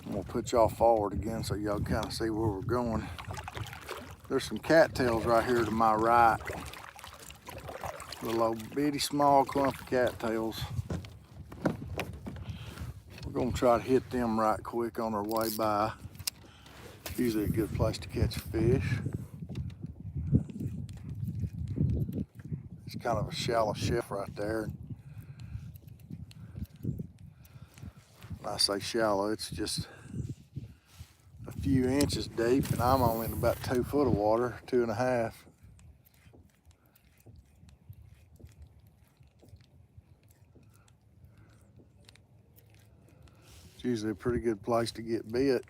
I'm gonna put y'all forward again so y'all kind of see where we're going. There's some cattails right here to my right. Little old bitty small clump of cattails. We're gonna try to hit them right quick on our way by. Usually a good place to catch a fish. It's kind of a shallow shelf right there. When I say shallow, it's just a few inches deep, and I'm only in about 2 foot of water, 2.5. It's usually a pretty good place to get bit.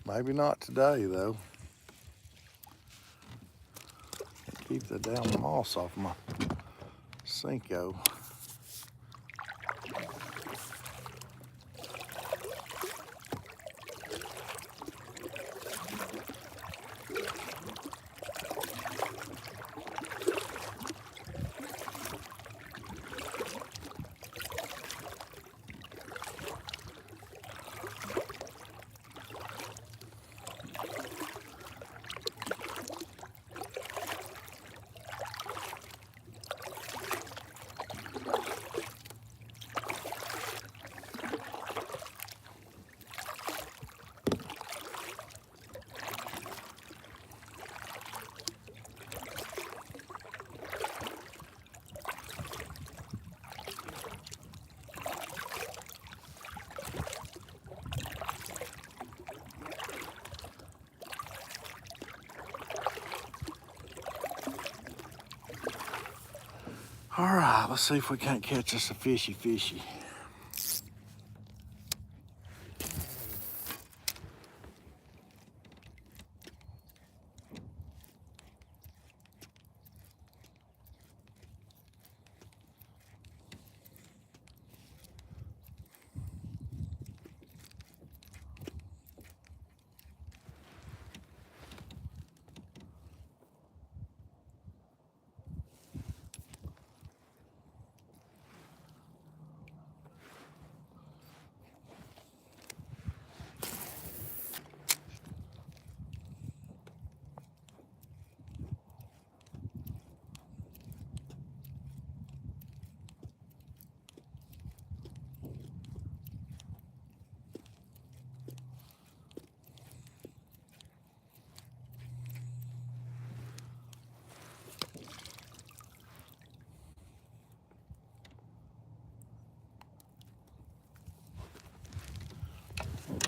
Maybe not today though. Keep the damn moss off my Cinco. All right, let's see if we can't catch us a fishy.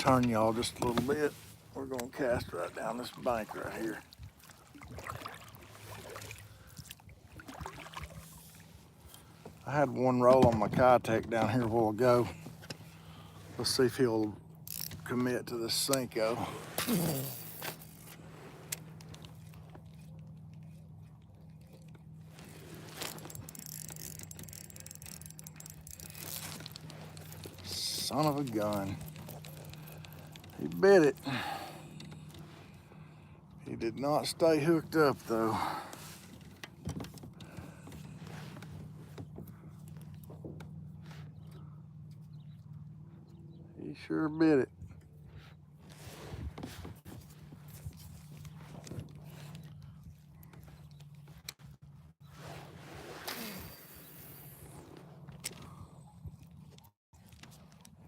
turn y'all just a little bit. We're gonna cast right down this bank right here. I had one roll on my Kayak down here a while ago. Let's see if he'll commit to this Cinco. Son of a gun. He bit it. He did not stay hooked up though. He sure bit it.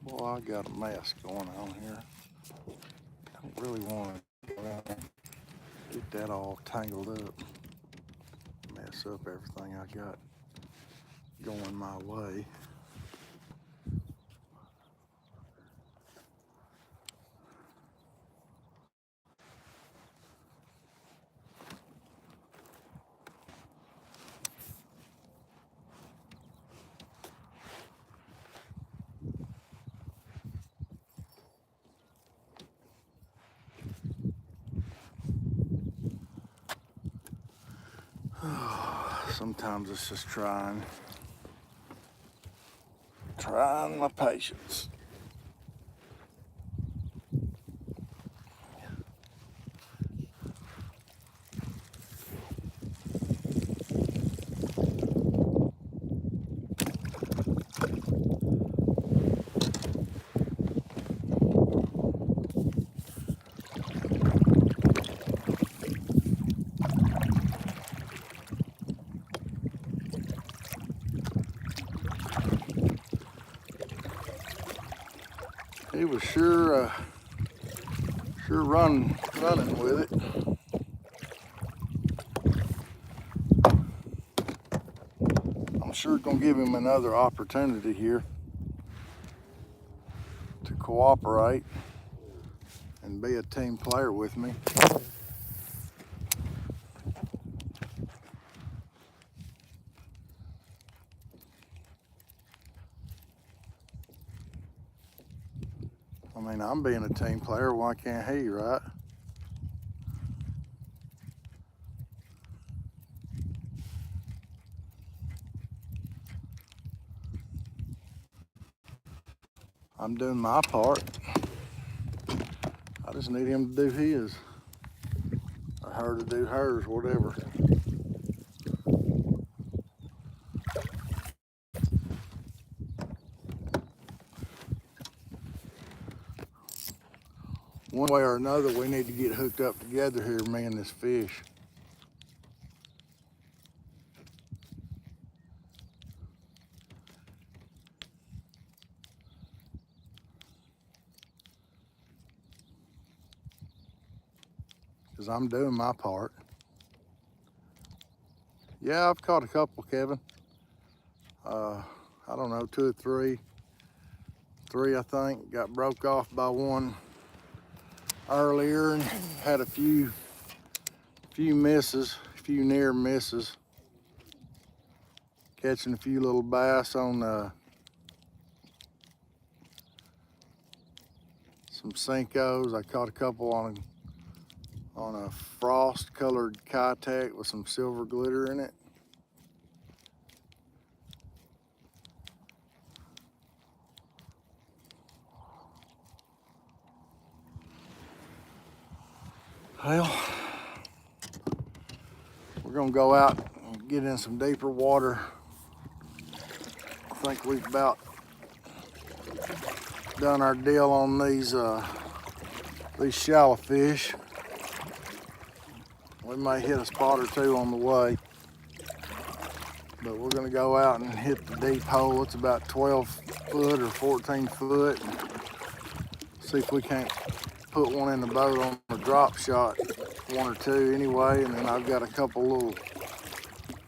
Boy, I got a mess going on here. I don't really want to go out and get that all tangled up. Mess up everything I got going my way. Sometimes it's just trying my patience. He was sure running with it. I'm sure gonna give him another opportunity here to cooperate and be a team player with me. I mean, I'm being a team player, why can't he, right? I'm doing my part. I just need him to do his, or her to do hers, whatever. One way or another, we need to get hooked up together here, me and this fish. Because I'm doing my part. Yeah, I've caught a couple, Kevin. I don't know, 2 or 3. 3, I think, got broke off by one earlier and had a few misses, a few near misses. Catching a few little bass on some Cincos. I caught a couple on a frost colored Kayak with some silver glitter in it. Well, we're gonna go out and get in some deeper water. I think we've about done our deal on these shallow fish. We may hit a spot or 2 on the way, but we're gonna go out and hit the deep hole. It's about 12 foot or 14 foot. And see if we can't put one in the boat on a drop shot, 1 or 2 anyway. And then I've got a couple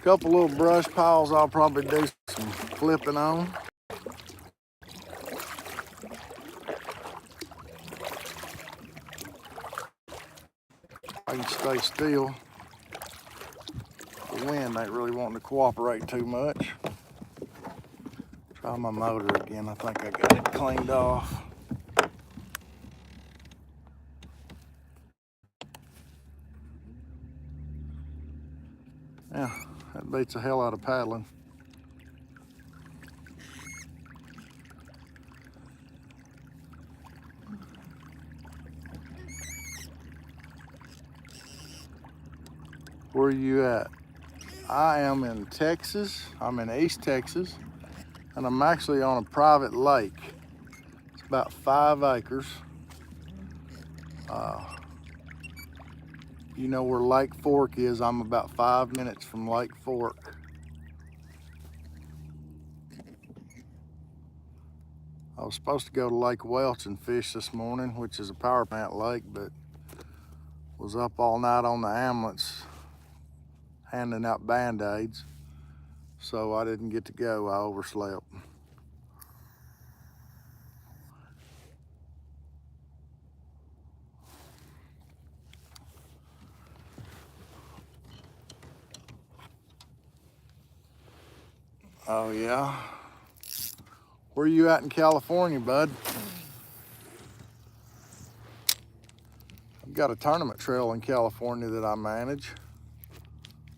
little brush piles I'll probably do some flipping on. I can stay still. The wind ain't really wanting to cooperate too much. Try my motor again. I think I got it cleaned off. Yeah, that beats the hell out of paddling. Where are you at? I am in Texas. I'm in East Texas, and I'm actually on a private lake. It's about 5 acres. You know where Lake Fork is? I'm about 5 minutes from Lake Fork. I was supposed to go to Lake Welch and fish this morning, which is a power plant lake, but was up all night on the ambulance handing out Band-Aids, so I didn't get to go. I overslept. Oh yeah? Where you at in California, bud? I've got a tournament trail in California that I manage.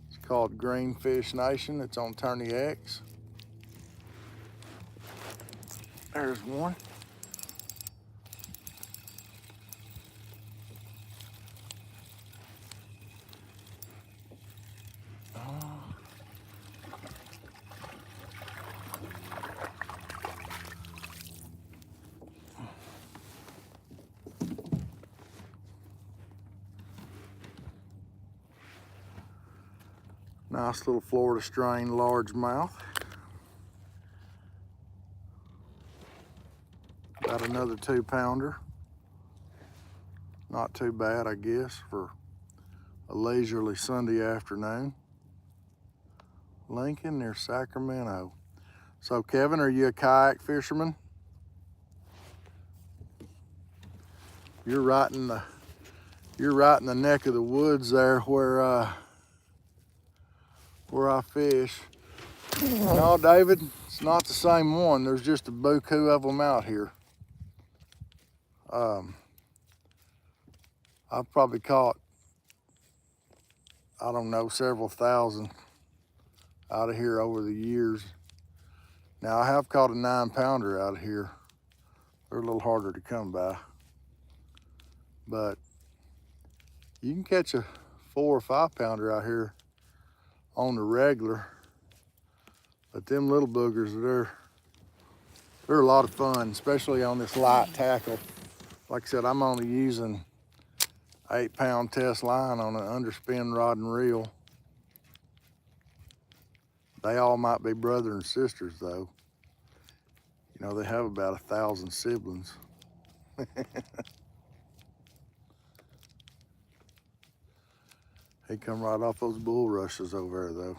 It's called Greenfishnation. It's on Turney X. There's one. Nice little Florida strain largemouth. Got another 2-pounder. Not too bad, I guess, for a leisurely Sunday afternoon. Lincoln near Sacramento. So Kevin, are you a kayak fisherman? You're right in the neck of the woods there where I fish. No, David, it's not the same one. There's just a buku of them out here. I've probably caught, I don't know, several thousand out of here over the years. Now, I have caught a 9-pounder out of here. They're a little harder to come by. But you can catch a 4 or 5-pounder out here on the regular. But them little boogers, they're a lot of fun, especially on this light tackle. Like I said, I'm only using 8-pound test line on an underspin rod and reel. They all might be brother and sisters though. You know, they have about 1,000 siblings. He come right off those bulrushes over there though.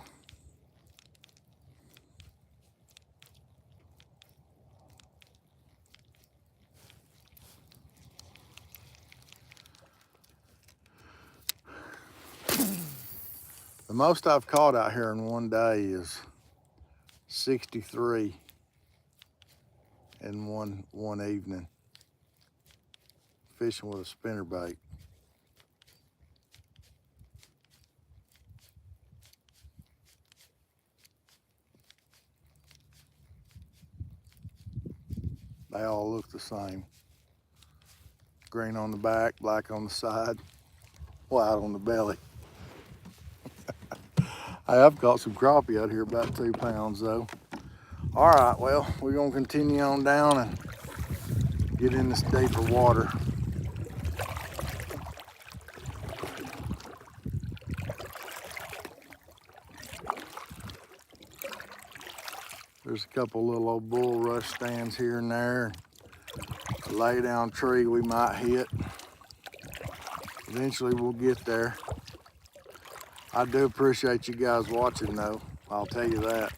The most I've caught out here in one day is 63 in one evening, fishing with a spinnerbait. They all look the same. Green on the back, black on the side, white on the belly. I have caught some crappie out here, about 2 pounds though. All right, well, we're gonna continue on down and get in this deeper water. There's a couple little old bulrush stands here and there. A lay down tree we might hit. Eventually we'll get there. I do appreciate you guys watching though, I'll tell you that.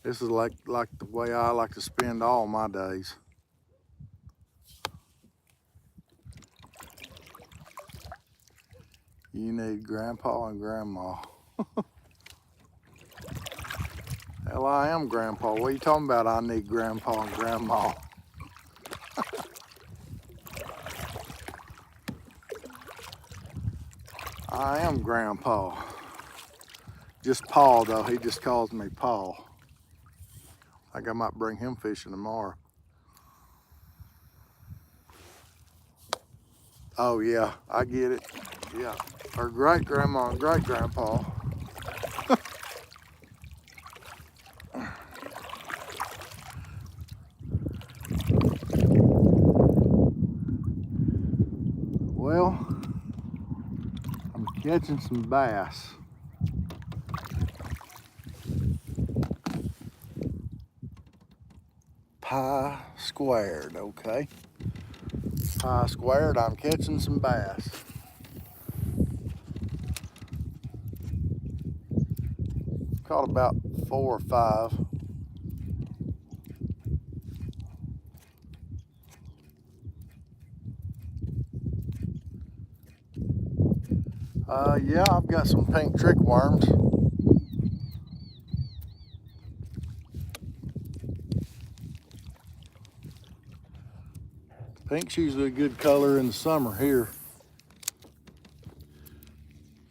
This is like the way I like to spend all my days. Grandpa and Grandma. Hell, I am Grandpa. What are you talking about? I need Grandpa and Grandma. I am Grandpa. Just Paul, though. He just calls me Paul. I think I might bring him fishing tomorrow. Oh, yeah, I get it. Yeah, her great-grandma and great-grandpa. Well, I'm catching some bass. Pi squared, okay. Pi squared, I'm catching some bass. Caught about 4 or 5. Yeah, I've got some pink trick worms. Pink's usually a good color in the summer here.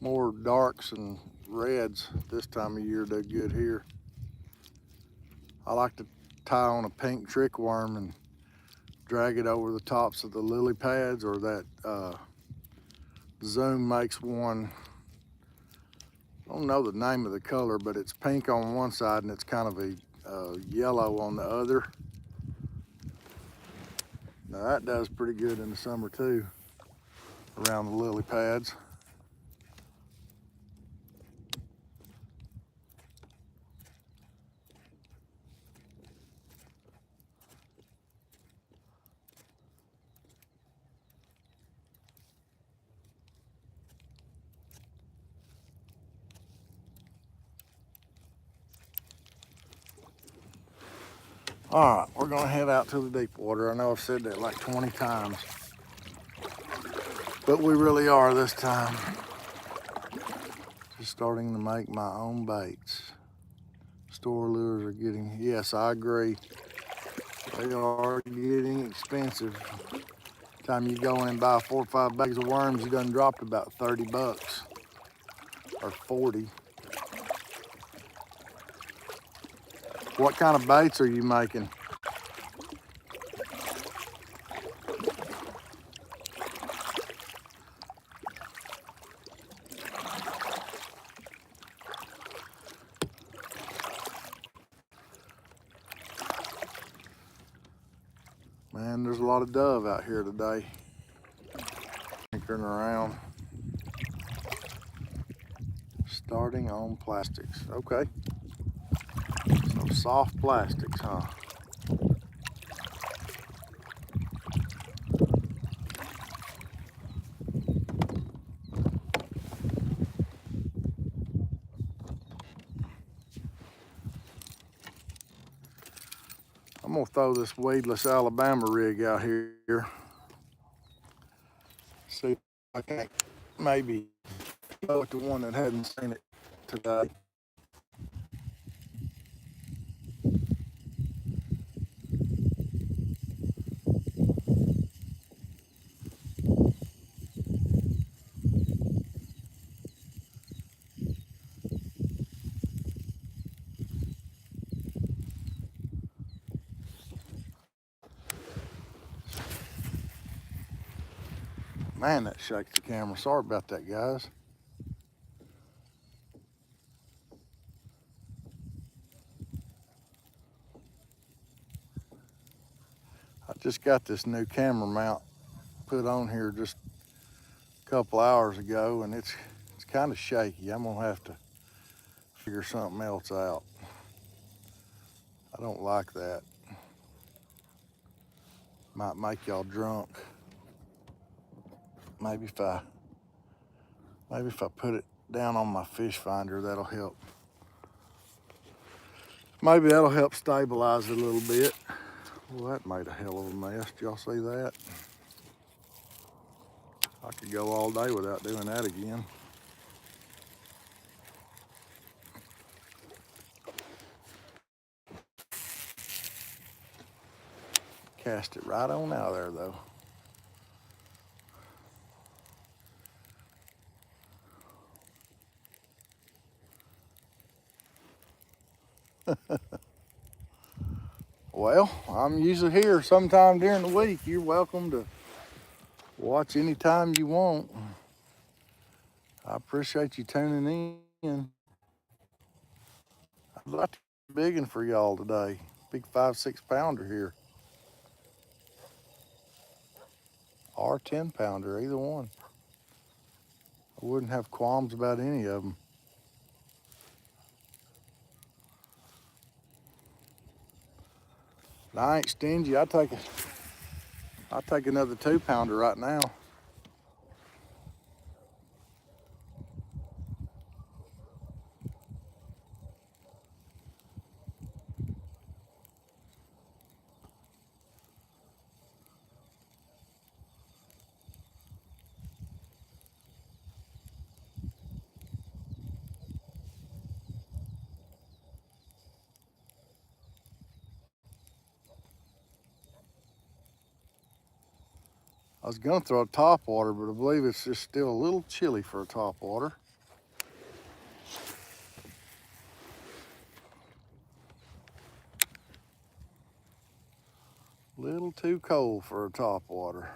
More darks and reds this time of year do good here. I like to tie on a pink trick worm and drag it over the tops of the lily pads, or that Zoom makes one. I don't know the name of the color, but it's pink on one side and it's kind of a yellow on the other. Now that does pretty good in the summer too, around the lily pads. All right, we're gonna head out to the deep water. I know I've said that like 20 times, but we really are this time. Just starting to make my own baits. Store lures are getting, yes, I agree. They are getting expensive. Time you go in and buy 4 or 5 bags of worms, you done dropped about 30 bucks or 40. What kind of baits are you making? Man, there's a lot of dove out here today. Tinkering around. Starting on plastics. Okay. So soft plastics, huh? I'm gonna throw this weedless Alabama rig out here. See if I can't maybe throw it to one that hadn't seen it today. Man, that shakes the camera. Sorry about that, guys. I just got this new camera mount put on here just a couple hours ago, and it's kind of shaky. I'm gonna have to figure something else out. I don't like that. Might make y'all drunk. Maybe if I put it down on my fish finder, that'll help. Maybe that'll help stabilize it a little bit. Well, that made a hell of a mess. Did y'all see that? I could go all day without doing that again. Cast it right on out of there though. Well, I'm usually here sometime during the week. You're welcome to watch anytime you want. I appreciate you tuning in. I'd like to be bigging for y'all today. Big 5-6 pounder here. Or 10 pounder, either one. I wouldn't have qualms about any of them. But I ain't stingy. I'll take another 2 pounder right now. I was gonna throw a top water, but I believe it's just still a little chilly for a top water. Little too cold for a top water.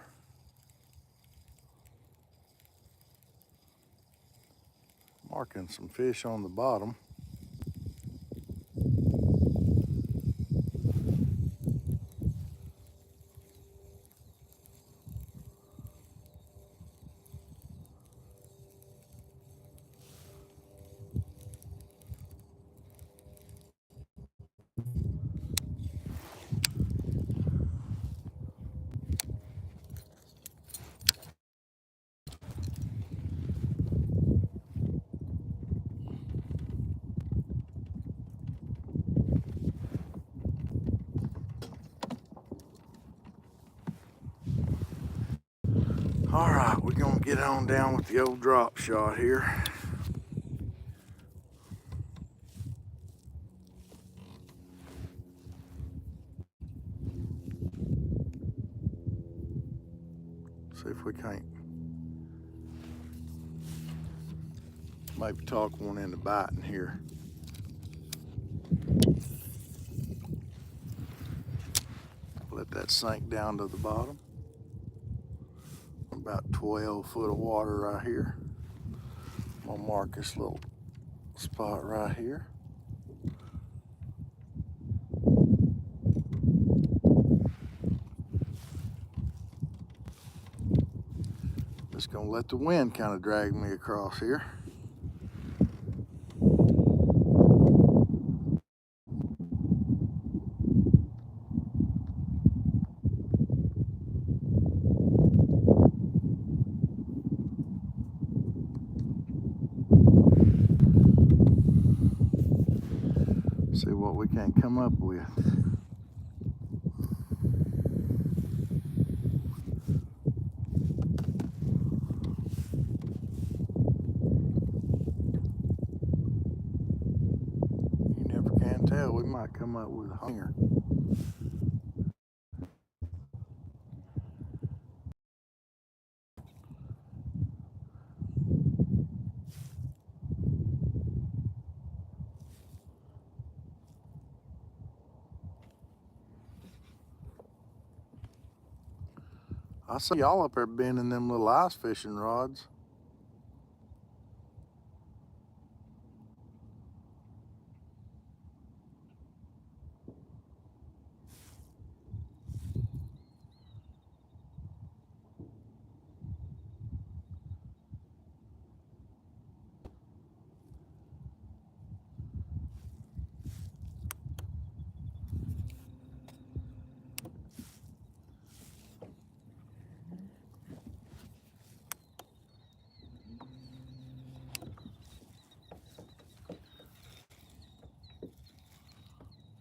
Marking some fish on the bottom. All right, we're gonna get on down with the old drop shot here. See if we can't maybe talk one into biting here. Let that sink down to the bottom. About 12 foot of water right here. I'm gonna mark this little spot right here. Just gonna let the wind kind of drag me across here. See what we can come up with. You never can tell. We might come up with a hanger. I see y'all up there bending them little ice fishing rods.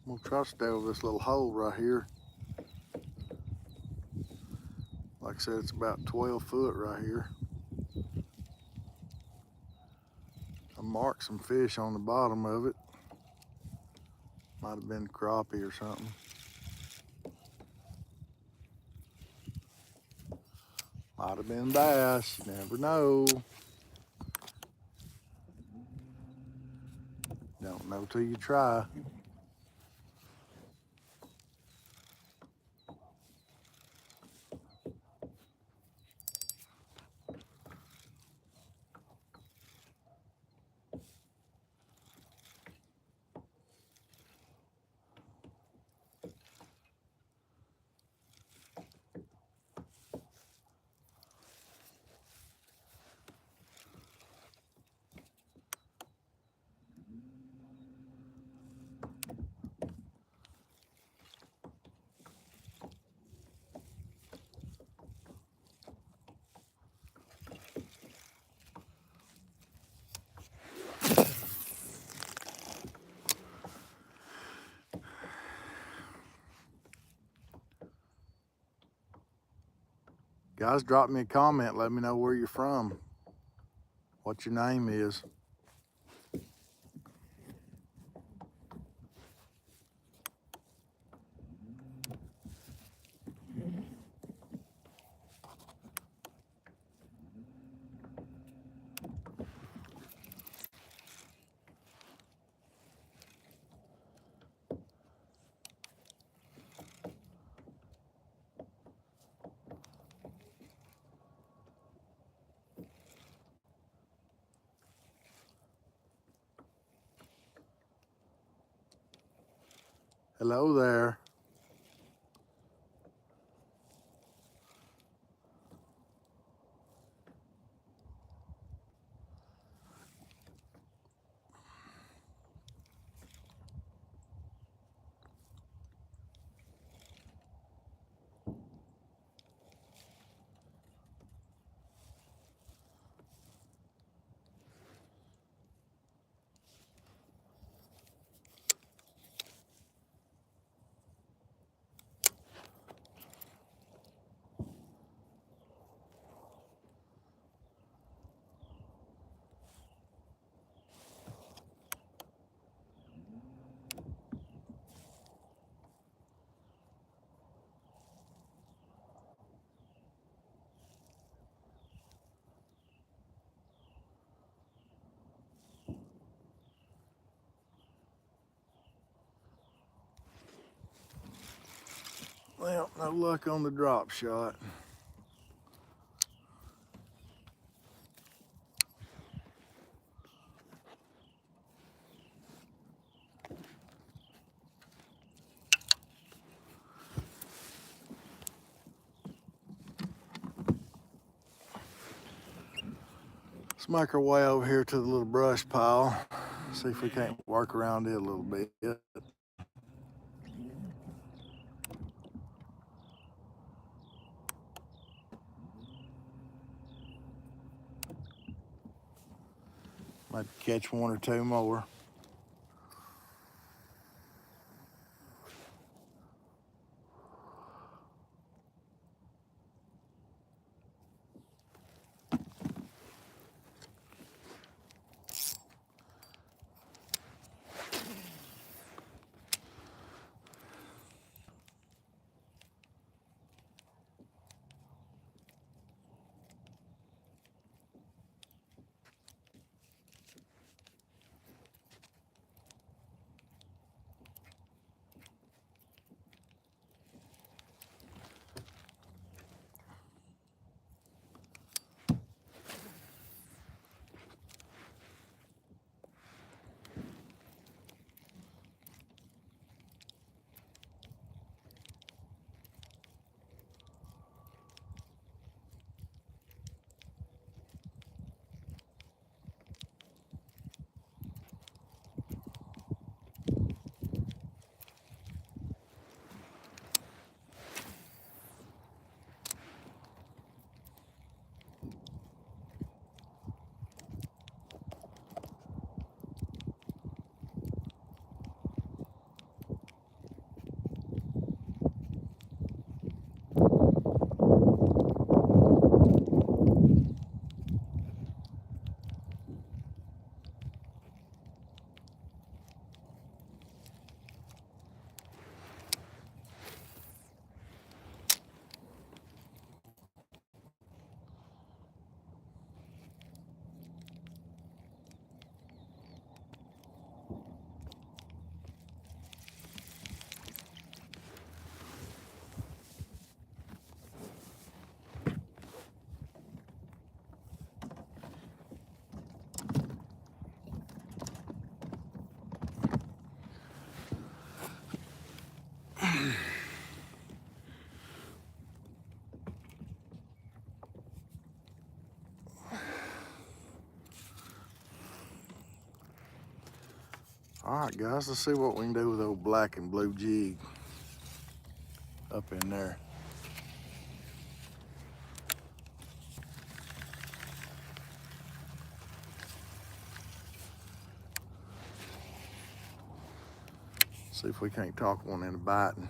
I'm gonna try to stay over this little hole right here. Like I said, it's about 12 foot right here. I marked some fish on the bottom of it. Might have been crappie or something. Might have been bass, you never know. Don't know till you try. Guys, drop me a comment. Let me know where you're from, what your name is. Hello there. Well, no luck on the drop shot. Let's make our way over here to the little brush pile. See if we can't work around it a little bit. Might catch one or two more. All right, guys, let's see what we can do with old black and blue jig up in there. See if we can't talk one into biting.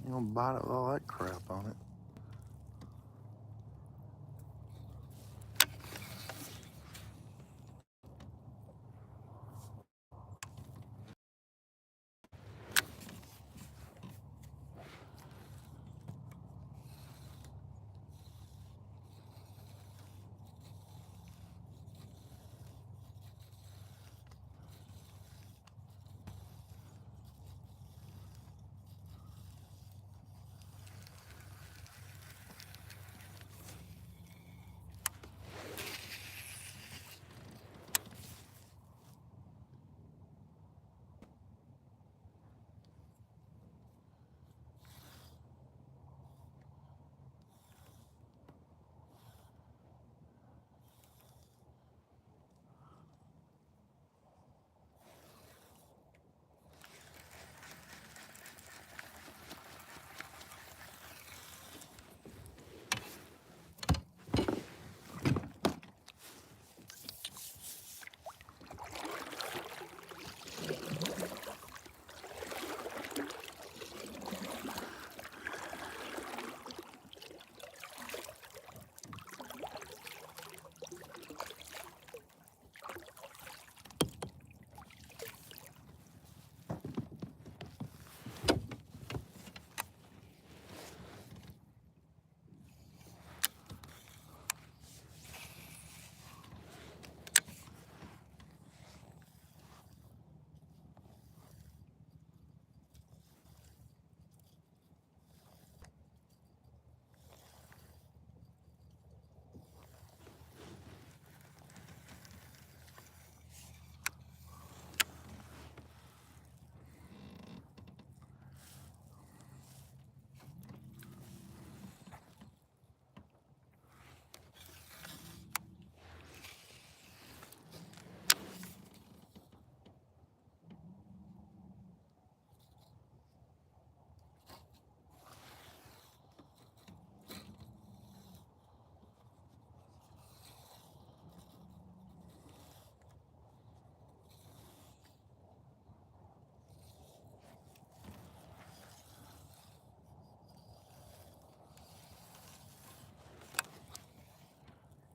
You gonna bite it with all that crap on it.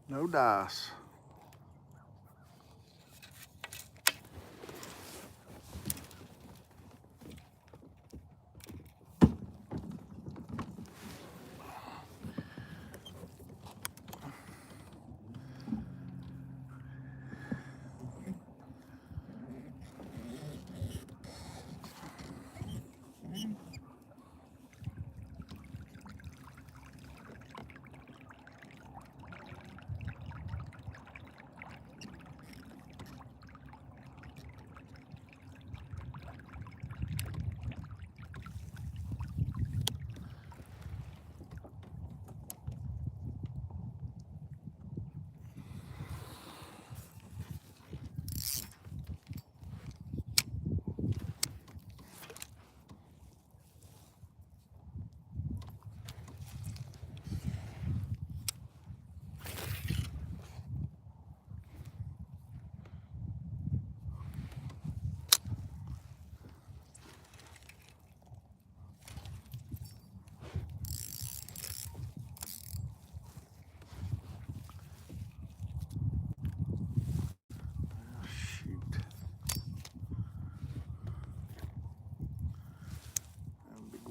No dice.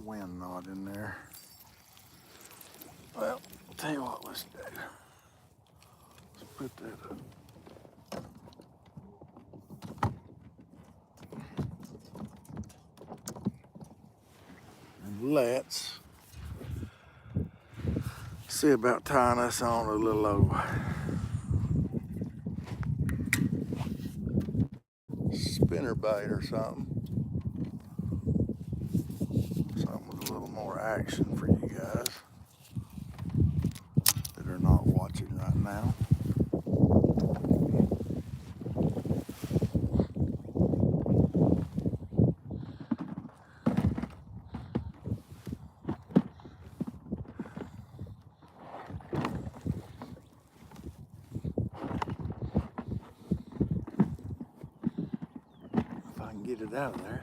Wind knot in there. Well, tell you what, let's do. Let's put that up. And let's see about tying us on a little old spinner bait or something. Something with a little more action for you guys that are not watching right now. If I can get it out of there.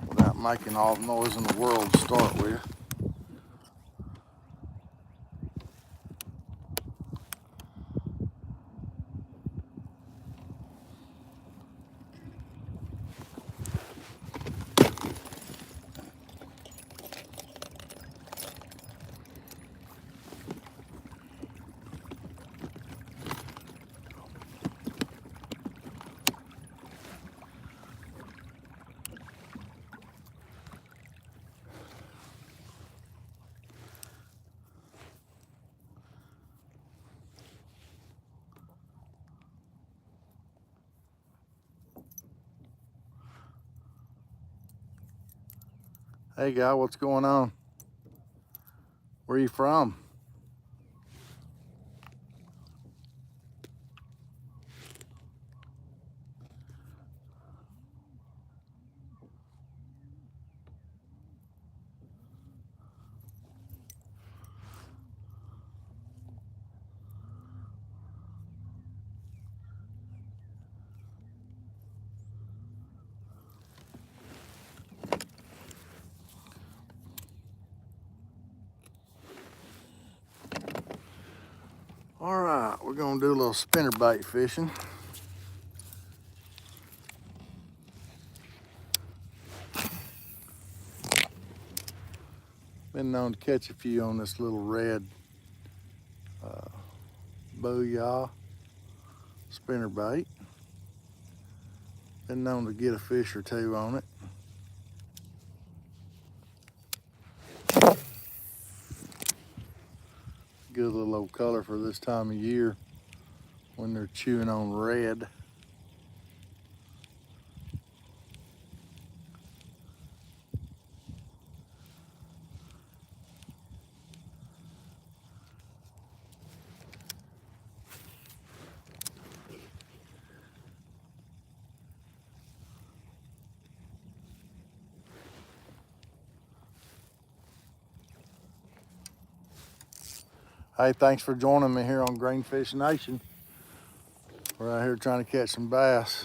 Without making all the noise in the world to start with. Hey guy, what's going on? Where are you from? All right, we're gonna do a little spinnerbait fishing. Been known to catch a few on this little red booyah spinnerbait. Been known to get a fish or two on it. Good little old color for this time of year when they're chewing on red. Hey, thanks for joining me here on Greenfishnation. We're out here trying to catch some bass.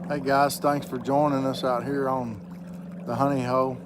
Hey guys, thanks for joining us out here on the honey hole.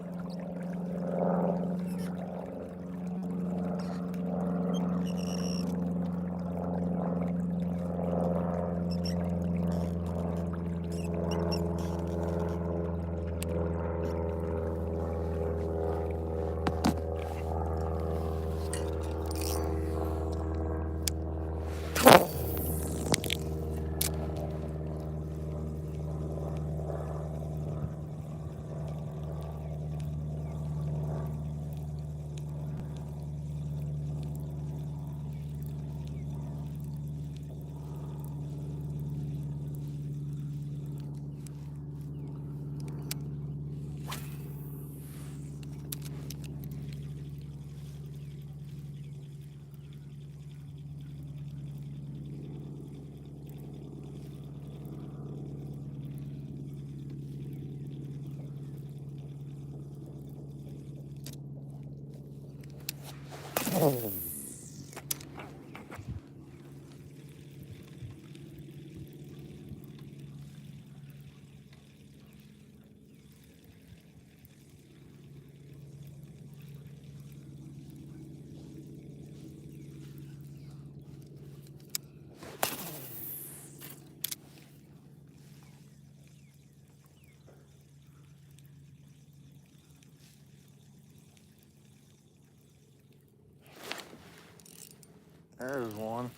There's one.